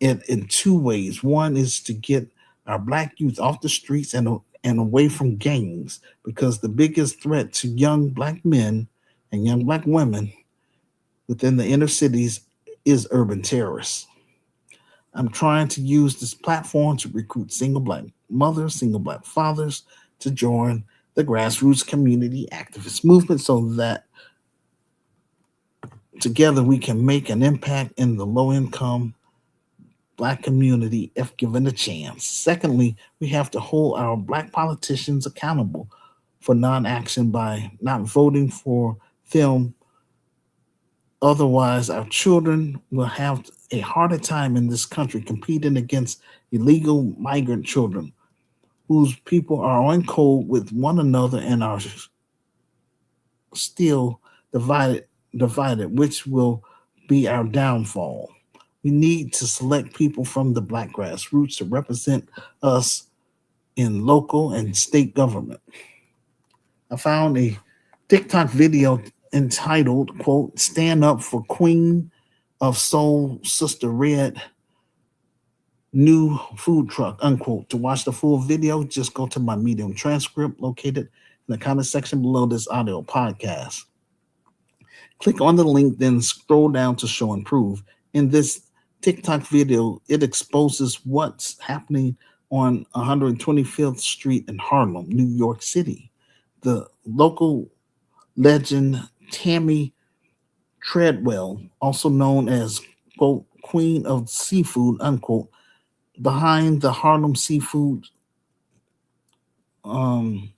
it in two ways. One is to get our Black youth off the streets and away from gangs, because the biggest threat to young Black men and young Black women within the inner cities is urban terrorists. I'm trying to use this platform to recruit single Black mothers, single Black fathers to join the grassroots community activist movement so that together we can make an impact in the low income Black community if given a chance. Secondly, we have to hold our Black politicians accountable for non action by not voting for them. Otherwise, our children will have a harder time in this country competing against illegal migrant children whose people are on code with one another and are still divided, which will be our downfall. We need to select people from the Black grassroots to represent us in local and state government. I found a TikTok video entitled, quote, Stand Up for Queen of Soul Sister Red New Food Truck, unquote. To watch the full video, just go to my Medium transcript located in the comment section below this audio podcast. Click on the link, then scroll down to show and prove. In this TikTok video, it exposes what's happening on 125th Street in Harlem, New York City. The local legend Tammy Treadwell, also known as, quote, Queen of Seafood, unquote, behind the Harlem Seafood um,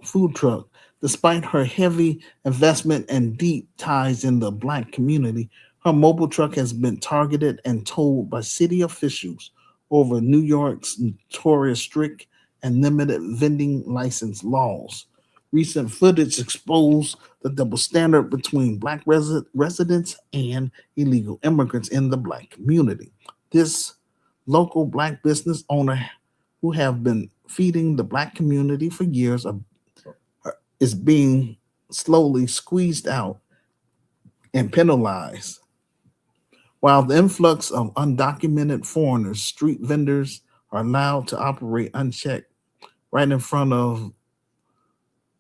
food truck. Despite her heavy investment and deep ties in the Black community, her mobile truck has been targeted and towed by city officials over New York's notorious strict and limited vending license laws. Recent footage exposed the double standard between Black residents and illegal immigrants in the Black community. This local Black business owner, who have been feeding the Black community for years, is being slowly squeezed out and penalized. While the influx of undocumented foreigners, street vendors are allowed to operate unchecked right in front of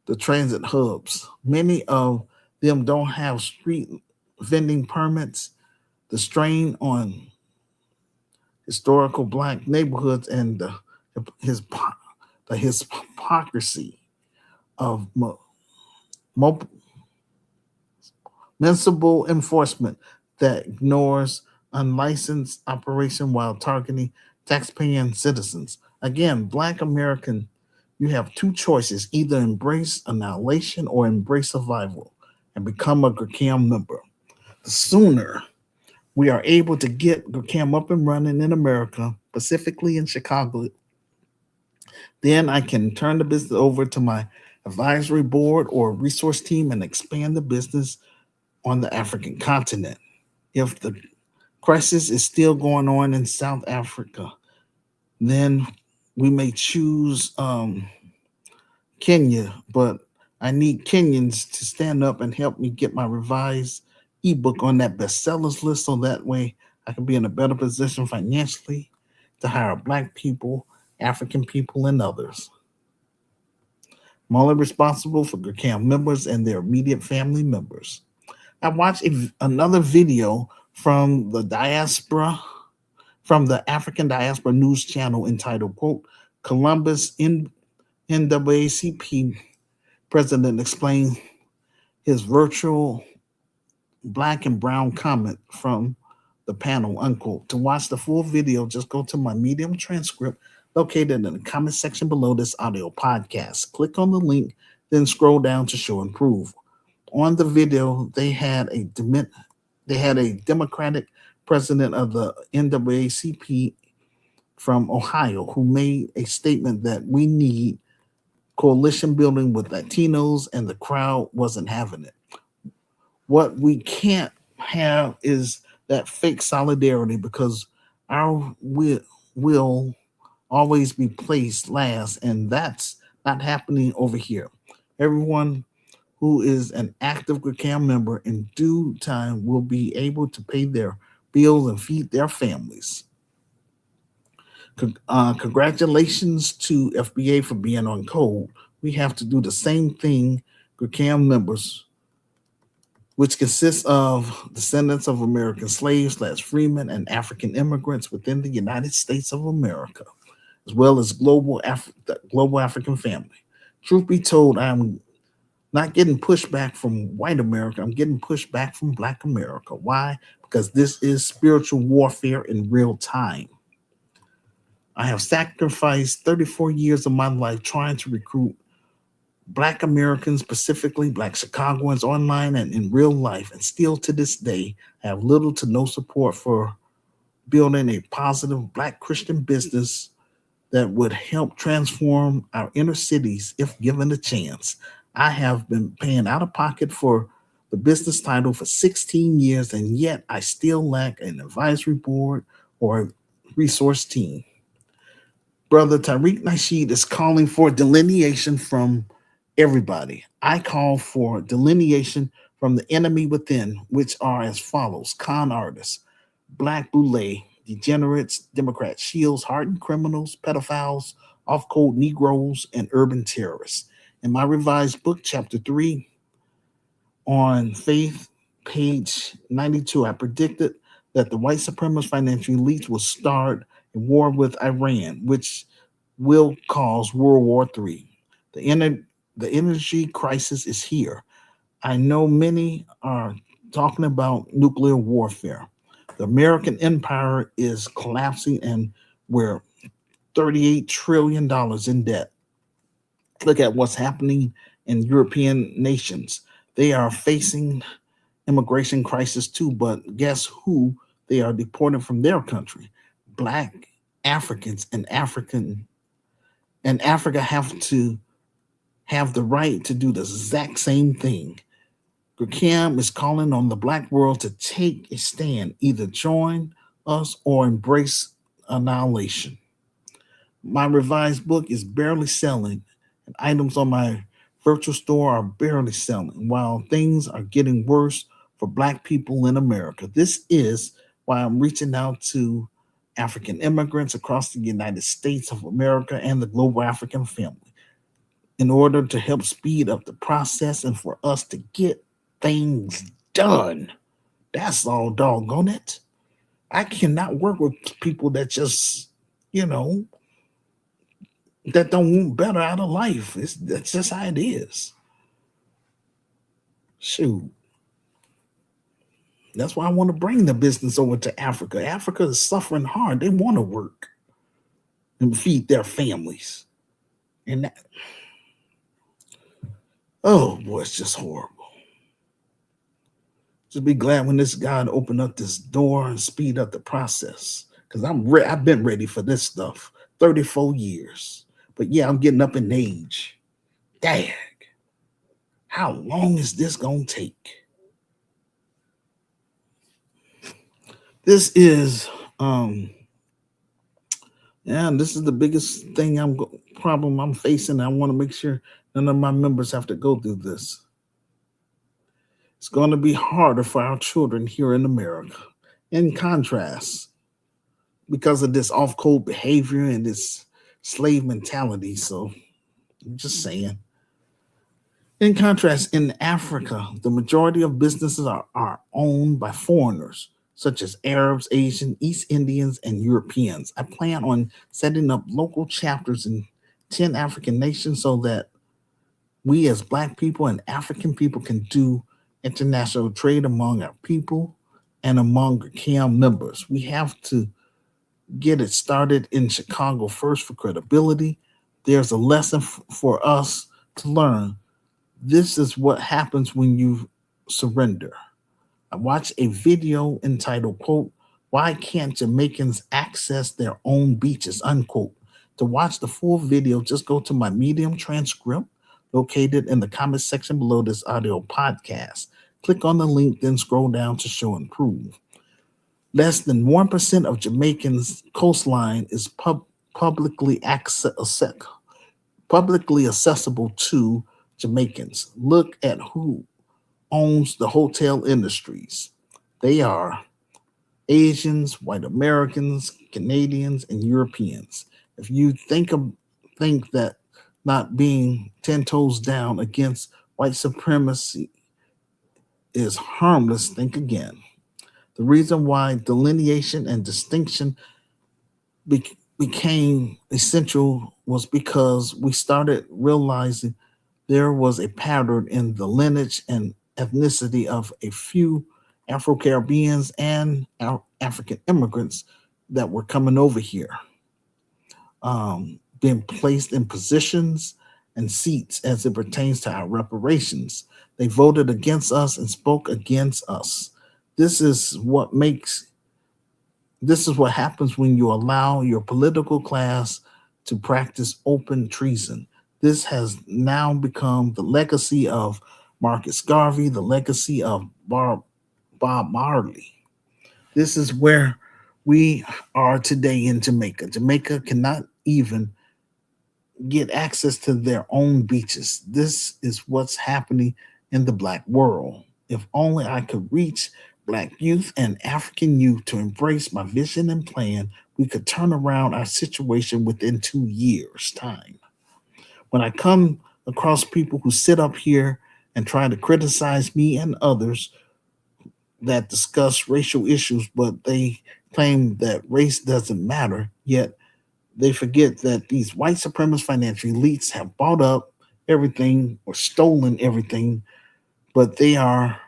the transit hubs. Many of them don't have street vending permits. The strain on historical Black neighborhoods and his, the hypocrisy of municipal enforcement that ignores unlicensed operation while targeting taxpaying citizens. Again, Black American, you have two choices: either embrace annihilation or embrace survival and become a GRCAM member. The sooner we are able to get GRCAM up and running in America, specifically in Chicago, then I can turn the business over to my advisory board or resource team and expand the business on the African continent. If the crisis is still going on in South Africa, then we may choose Kenya, but I need Kenyans to stand up and help me get my revised ebook on that bestsellers list so that way I can be in a better position financially to hire Black people, African people, and others. I'm only responsible for GRCAM members and their immediate family members. I watched another video from the diaspora, from the African Diaspora News Channel entitled, quote, Columbus NAACP president explained his virtual black and brown comment from the panel, unquote. To watch the full video, just go to my Medium transcript located in the comment section below this audio podcast. Click on the link, then scroll down to show and prove. On the video, they had a Democratic president of the NAACP from Ohio who made a statement that we need coalition building with Latinos, and the crowd wasn't having it. What we can't have is that fake solidarity, because our will always be placed last, and that's not happening over here. Everyone who is an active GCAM member in due time will be able to pay their bills and feed their families. Congratulations to FBA for being on code. We have to do the same thing, GCAM members, which consists of descendants of American slaves, freemen, and African immigrants within the United States of America, as well as the global African family. Truth be told, I'm not getting pushback from white America. I'm getting pushback from Black America. Why? Because this is spiritual warfare in real time. I have sacrificed 34 years of my life trying to recruit Black Americans, specifically Black Chicagoans, online and in real life, and still to this day have little to no support for building a positive Black Christian business that would help transform our inner cities if given a chance. I have been paying out of pocket for the business title for 16 years, and yet I still lack an advisory board or a resource team. Brother Tariq Nasheed is calling for delineation from everybody. I call for delineation from the enemy within, which are as follows: con artists, black boule, degenerates, Democrat shields, hardened criminals, pedophiles, off code Negroes, and urban terrorists. In my revised book, chapter 3, on faith, page 92, I predicted that the white supremacist financial elites will start a war with Iran, which will cause World War III. The energy crisis is here. I know many are talking about nuclear warfare. The American empire is collapsing, and we're $38 trillion in debt. Look at what's happening in European nations. They are facing immigration crisis too, but guess who they are deporting from their country? Black Africans and Africa have to have the right to do the exact same thing. GCAM is calling on the Black world to take a stand, either join us or embrace annihilation. My revised book is barely selling, and items on my virtual store are barely selling, while things are getting worse for Black people in America. This is why I'm reaching out to African immigrants across the United States of America and the global African family in order to help speed up the process and for us to get things done. That's all, doggone it. I cannot work with people that just, you know, that don't want better out of life. That's just how it is. Shoot. That's why I want to bring the business over to Africa. Africa is suffering hard. They want to work and feed their families. And that, oh boy, it's just horrible. Just be glad when this God open up this door and speed up the process. Because I've been ready for this stuff 34 years. But yeah, I'm getting up in age. Dag. How long is this going to take? This is this is the biggest problem I'm facing. I want to make sure none of my members have to go through this. It's going to be harder for our children here in America. In contrast, because of this off-code behavior and this slave mentality. So I'm just saying. In contrast, in Africa, the majority of businesses are owned by foreigners, such as Arabs, Asian, East Indians, and Europeans. I plan on setting up local chapters in 10 African nations so that we, as Black people and African people, can do international trade among our people and among CAM members. We have to get it started in Chicago first for credibility. There's a lesson for us to learn. This is what happens when you surrender. I watched a video entitled, quote, "Why Can't Jamaicans Access Their Own Beaches?" Unquote. To watch the full video, just go to my Medium transcript located in the comment section below this audio podcast. Click on the link, then scroll down to show and prove. Less than 1% of Jamaican's coastline is publicly accessible to Jamaicans. Look at who owns the hotel industries. They are Asians, white Americans, Canadians, and Europeans. If you think that not being 10 toes down against white supremacy is harmless, think again. The reason why delineation and distinction became essential was because we started realizing there was a pattern in the lineage and ethnicity of a few Afro Caribbeans and African immigrants that were coming over here, being placed in positions and seats as it pertains to our reparations. They voted against us and spoke against us. This is what makes this is what happens when you allow your political class to practice open treason. This has now become the legacy of Marcus Garvey, the legacy of Bob Marley. This is where we are today in Jamaica. Jamaica cannot even get access to their own beaches. This is what's happening in the Black world. If only I could reach Black youth and African youth to embrace my vision and plan, we could turn around our situation within 2 years' time. When I come across people who sit up here and try to criticize me and others that discuss racial issues, but they claim that race doesn't matter, yet they forget that these white supremacist financial elites have bought up everything or stolen everything, but they are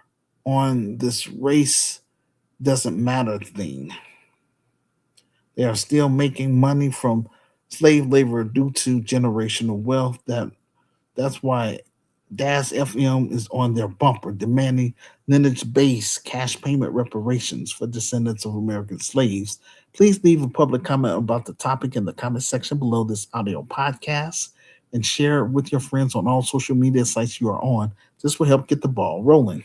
on this race doesn't matter thing. They are still making money from slave labor due to generational wealth. That's why DAS FM is on their bumper demanding lineage-based cash payment reparations for descendants of American slaves. Please leave a public comment about the topic in the comment section below this audio podcast and share it with your friends on all social media sites you are on. This will help get the ball rolling.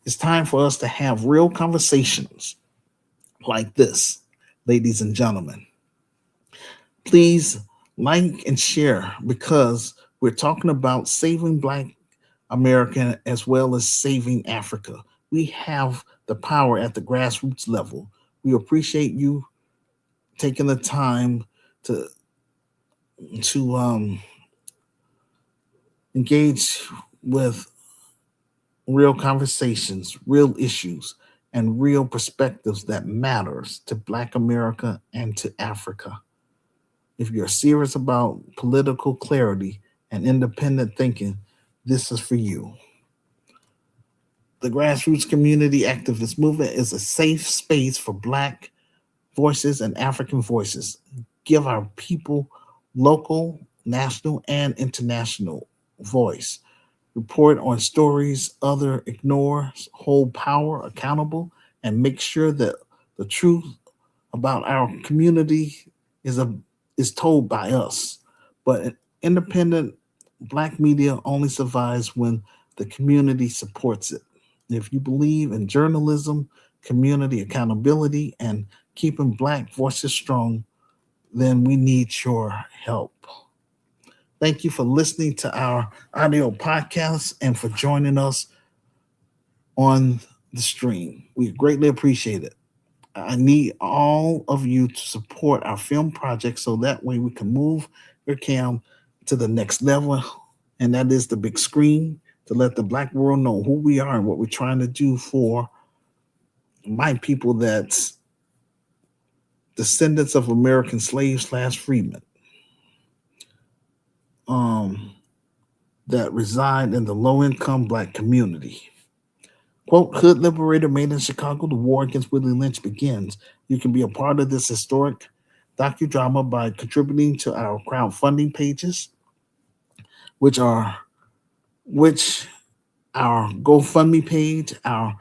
It's time for us to have real conversations like this, ladies and gentlemen. Please like and share because we're talking about saving Black America as well as saving Africa. We have the power at the grassroots level. We appreciate you taking the time to to engage with real conversations, real issues, and real perspectives that matters to Black America and to Africa. If you're serious about political clarity and independent thinking, this is for you. The Grassroots Community Activist Movement is a safe space for Black voices and African voices. Give our people local, national, and international voice. Report on stories other ignore, hold power accountable, and make sure that the truth about our community is is told by us. But independent Black media only survives when the community supports it. If you believe in journalism, community accountability, and keeping Black voices strong, then we need your help. Thank you for listening to our audio podcast and for joining us on the stream. We greatly appreciate it. I need all of you to support our film project so that way we can move your cam to the next level and that is the big screen to let the black world know who we are and what we're trying to do for my people that's descendants of American slaves slash freedmen um, that reside in the low income black community. Quote, Hood Liberator made in Chicago, the war against Willie Lynch begins. You can be a part of this historic docudrama by contributing to our crowdfunding pages, which are which our GoFundMe page, our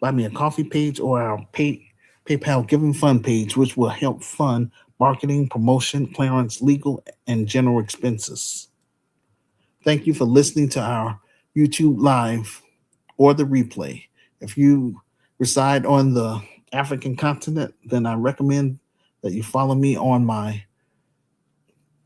Buy Me a Coffee page, or our PayPal Giving Fund page, which will help fund marketing, promotion, clearance, legal, and general expenses. Thank you for listening to our YouTube Live or the replay. If you reside on the African continent, then I recommend that you follow me on my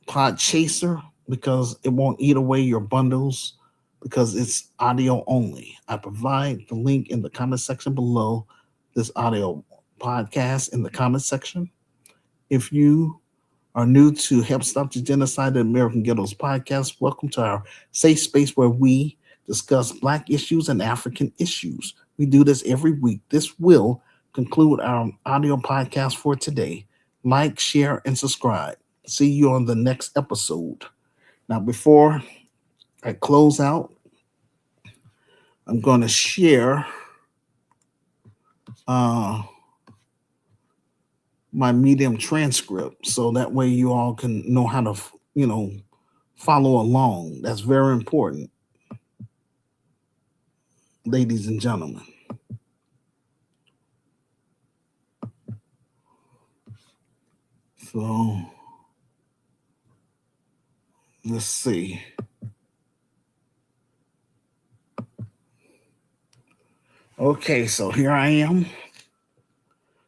Pod Chaser because it won't eat away your bundles because it's audio only. I provide the link in the comment section below this audio podcast in the comment section. If you are new to Help Stop the Genocide in American Ghettos podcast, welcome to our safe space where we discuss Black issues and African issues. We do this every week. This will conclude our audio podcast for today. Like, share, and subscribe. See you on the next episode. Now, before I close out, I'm going to share uh, my Medium transcript so that way you all can know how to, follow along. That's very important, ladies and gentlemen. So let's see. Okay, so here I am.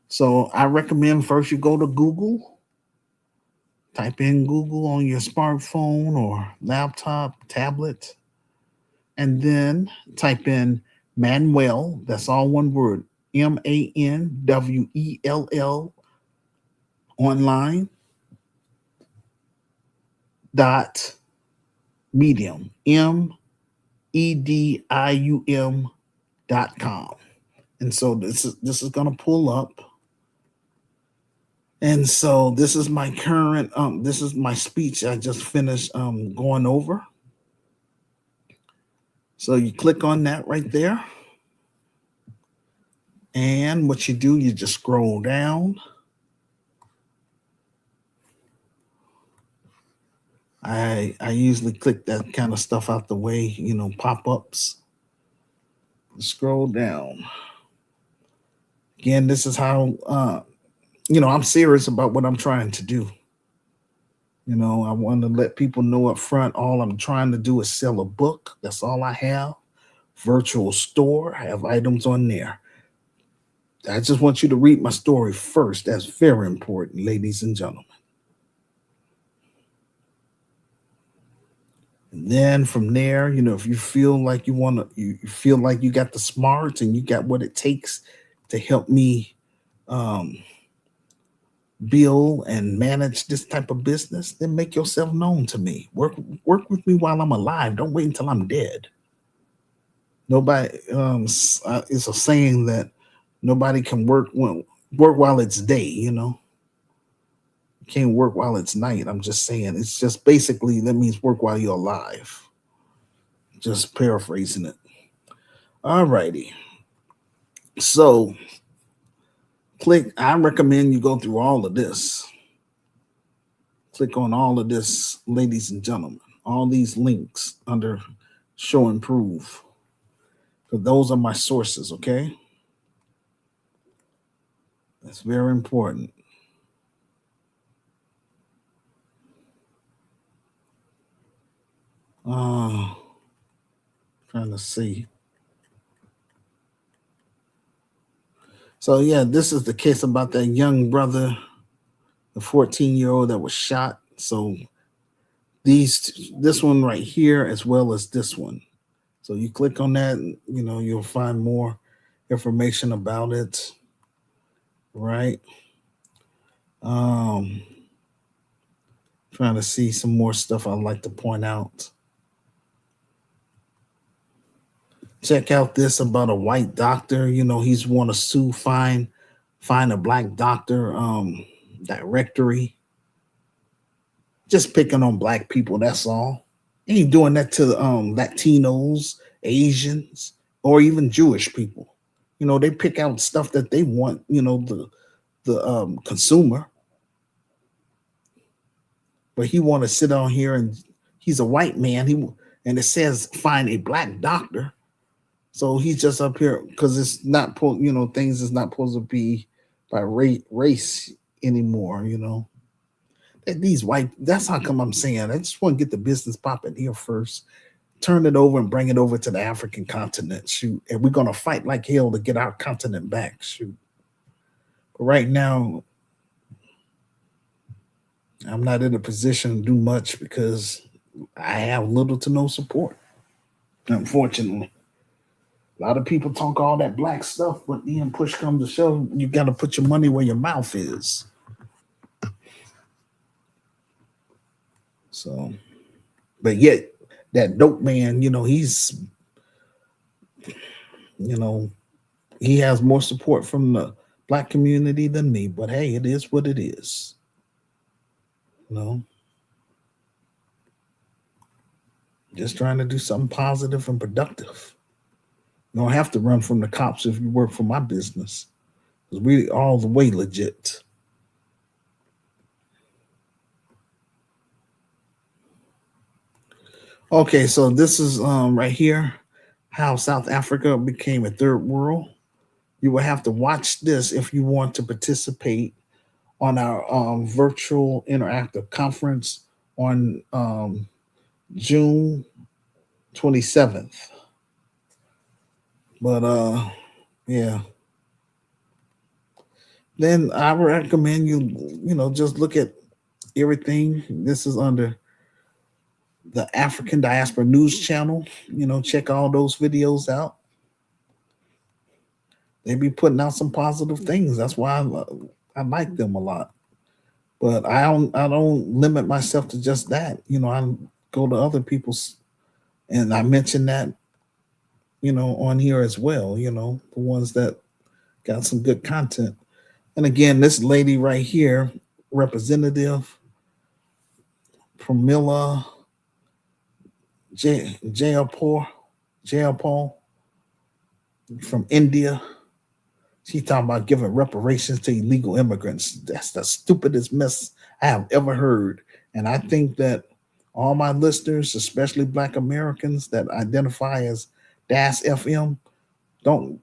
So I recommend first you go to Google, type in Google on your smartphone or laptop, tablet, and then type in Manuel, that's all one word, Manwell online dot medium, medium.com. And so this is gonna pull up. And so this is my current this is my speech I just finished going over. So you click on that right there. And what you do, you just scroll down. I usually click that kind of stuff out the way, pop-ups. Scroll down. Again, this is how I'm serious about what I'm trying to do. I want to let people know up front all I'm trying to do is sell a book. That's all I have. Virtual store, I have items on there. I just want you to read my story first. That's very important, ladies and gentlemen. And then from there, if you feel like you feel like you got the smarts and you got what it takes to help me build and manage this type of business, then make yourself known to me. Work with me while I'm alive. Don't wait until I'm dead. Nobody it's a saying that nobody can work while it's day, You can't work while it's night. I'm just saying it's just basically that means work while you're alive. Just paraphrasing it. All righty. So I recommend you go through all of this. Click on all of this, ladies and gentlemen. All these links under show and prove. Because those are my sources, okay? That's very important. Trying to see. So yeah, this is the case about that young brother, the 14-year-old that was shot. So this one right here, as well as this one. So you click on that, you'll find more information about it. Right. Trying to see some more stuff I'd like to point out. Check out this about a white doctor. He's want to sue, find a black doctor directory. Just picking on black people. That's all. He ain't doing that to Latinos, Asians, or even Jewish people. They pick out stuff that they want. The consumer, but he want to sit on here and he's a white man. And it says find a black doctor. So he's just up here because it's not, things is not supposed to be by race anymore. These white. That's how come I'm saying. I just want to get the business popping here first. Turn it over and bring it over to the African continent. Shoot, and we're gonna fight like hell to get our continent back. Shoot. But right now, I'm not in a position to do much because I have little to no support. Unfortunately. A lot of people talk all that black stuff, but then push comes to shove, you got to put your money where your mouth is. So, but yet that dope man, you know, he has more support from the black community than me. But hey, it is what it is. You know, just trying to do something positive and productive. You don't have to run from the cops if you work for my business. Because we all the way legit. Okay, so this is right here how South Africa became a third world. You will have to watch this if you want to participate on our virtual interactive conference on June 27th. But yeah. Then I recommend you just look at everything. This is under the African Diaspora News Channel. Check all those videos out. They be putting out some positive things. That's why I like them a lot. But I don't limit myself to just that. I go to other people's, and I mention that on here as well. The ones that got some good content. And again, this lady right here, Representative Pramila Jayapal from India. She talking about giving reparations to illegal immigrants. That's the stupidest mess I have ever heard. And I think that all my listeners, especially Black Americans that identify as DAS FM, don't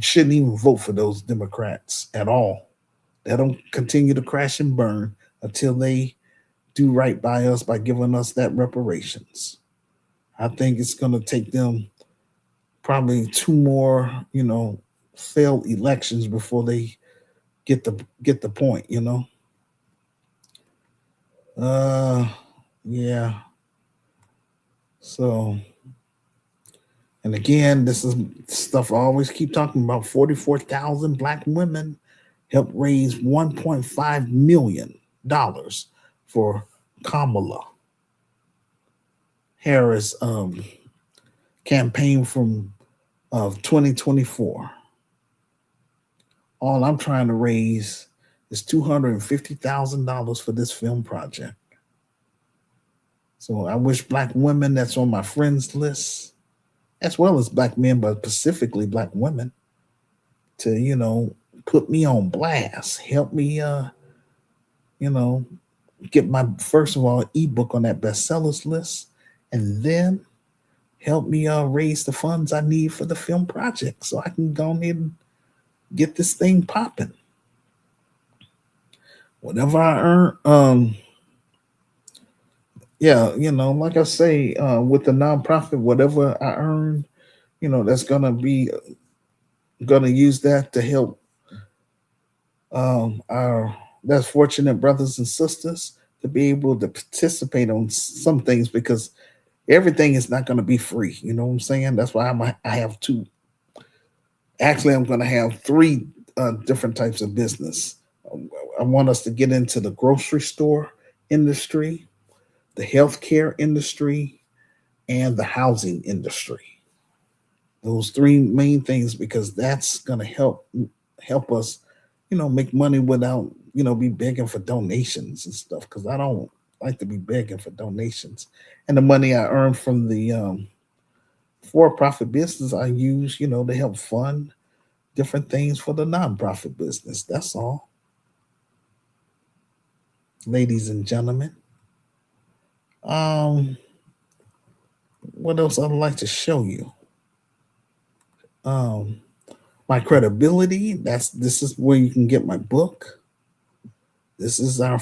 shouldn't even vote for those Democrats at all. Let them continue to crash and burn until they do right by us by giving us that reparations. I think it's going to take them probably two more, failed elections before they get the point. Uh, yeah. So, and again, this is stuff I always keep talking about. 44,000 Black women helped raise $1.5 million for Kamala Harris campaign from of 2024. All I'm trying to raise is $250,000 for this film project. So I wish Black women that's on my friends list, as well as Black men, but specifically Black women, to put me on blast, help me you know get my first of all ebook on that bestsellers list, and then help me raise the funds I need for the film project so I can go ahead and get this thing popping. Whatever I earn, yeah, like I say, with the nonprofit, whatever I earn, that's gonna use that to help our less fortunate brothers and sisters to be able to participate on some things because everything is not going to be free. You know what I'm saying? That's why I have two. Actually, I'm going to have three different types of business. I want us to get into the grocery store industry, the healthcare industry, and the housing industry. Those three main things, because that's gonna help us, make money without, be begging for donations and stuff. Because I don't like to be begging for donations. And the money I earn from the for-profit business, I use, to help fund different things for the nonprofit business. That's all, ladies and gentlemen. Um, what else I'd like to show you? Um, my credibility. This is where you can get my book. This is our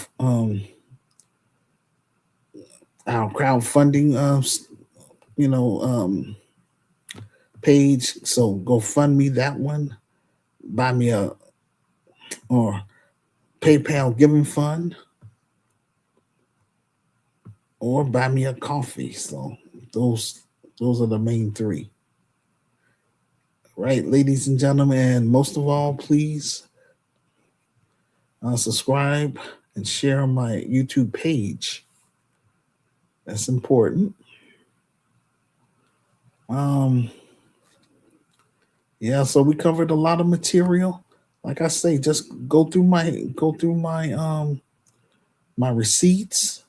crowdfunding you know page. So go fund me that one. Buy me a or PayPal giving fund, or buy me a coffee. So those those are the main three. Right, ladies and gentlemen, and most of all, please subscribe and share my YouTube page. That's important. Um, yeah, so we covered a lot of material. Like I say, just go through my receipts,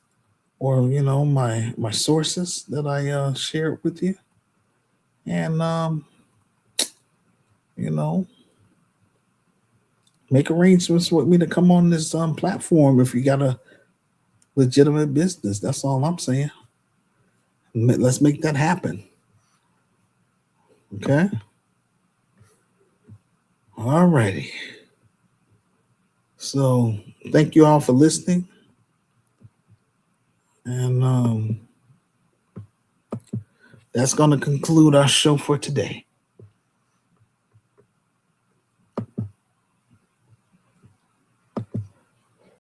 or my sources that I shared with you, and you know make arrangements with me to come on this platform if you got a legitimate business. That's all I'm saying. Let's make that happen. Okay. All righty. So thank you all for listening. And that's going to conclude our show for today.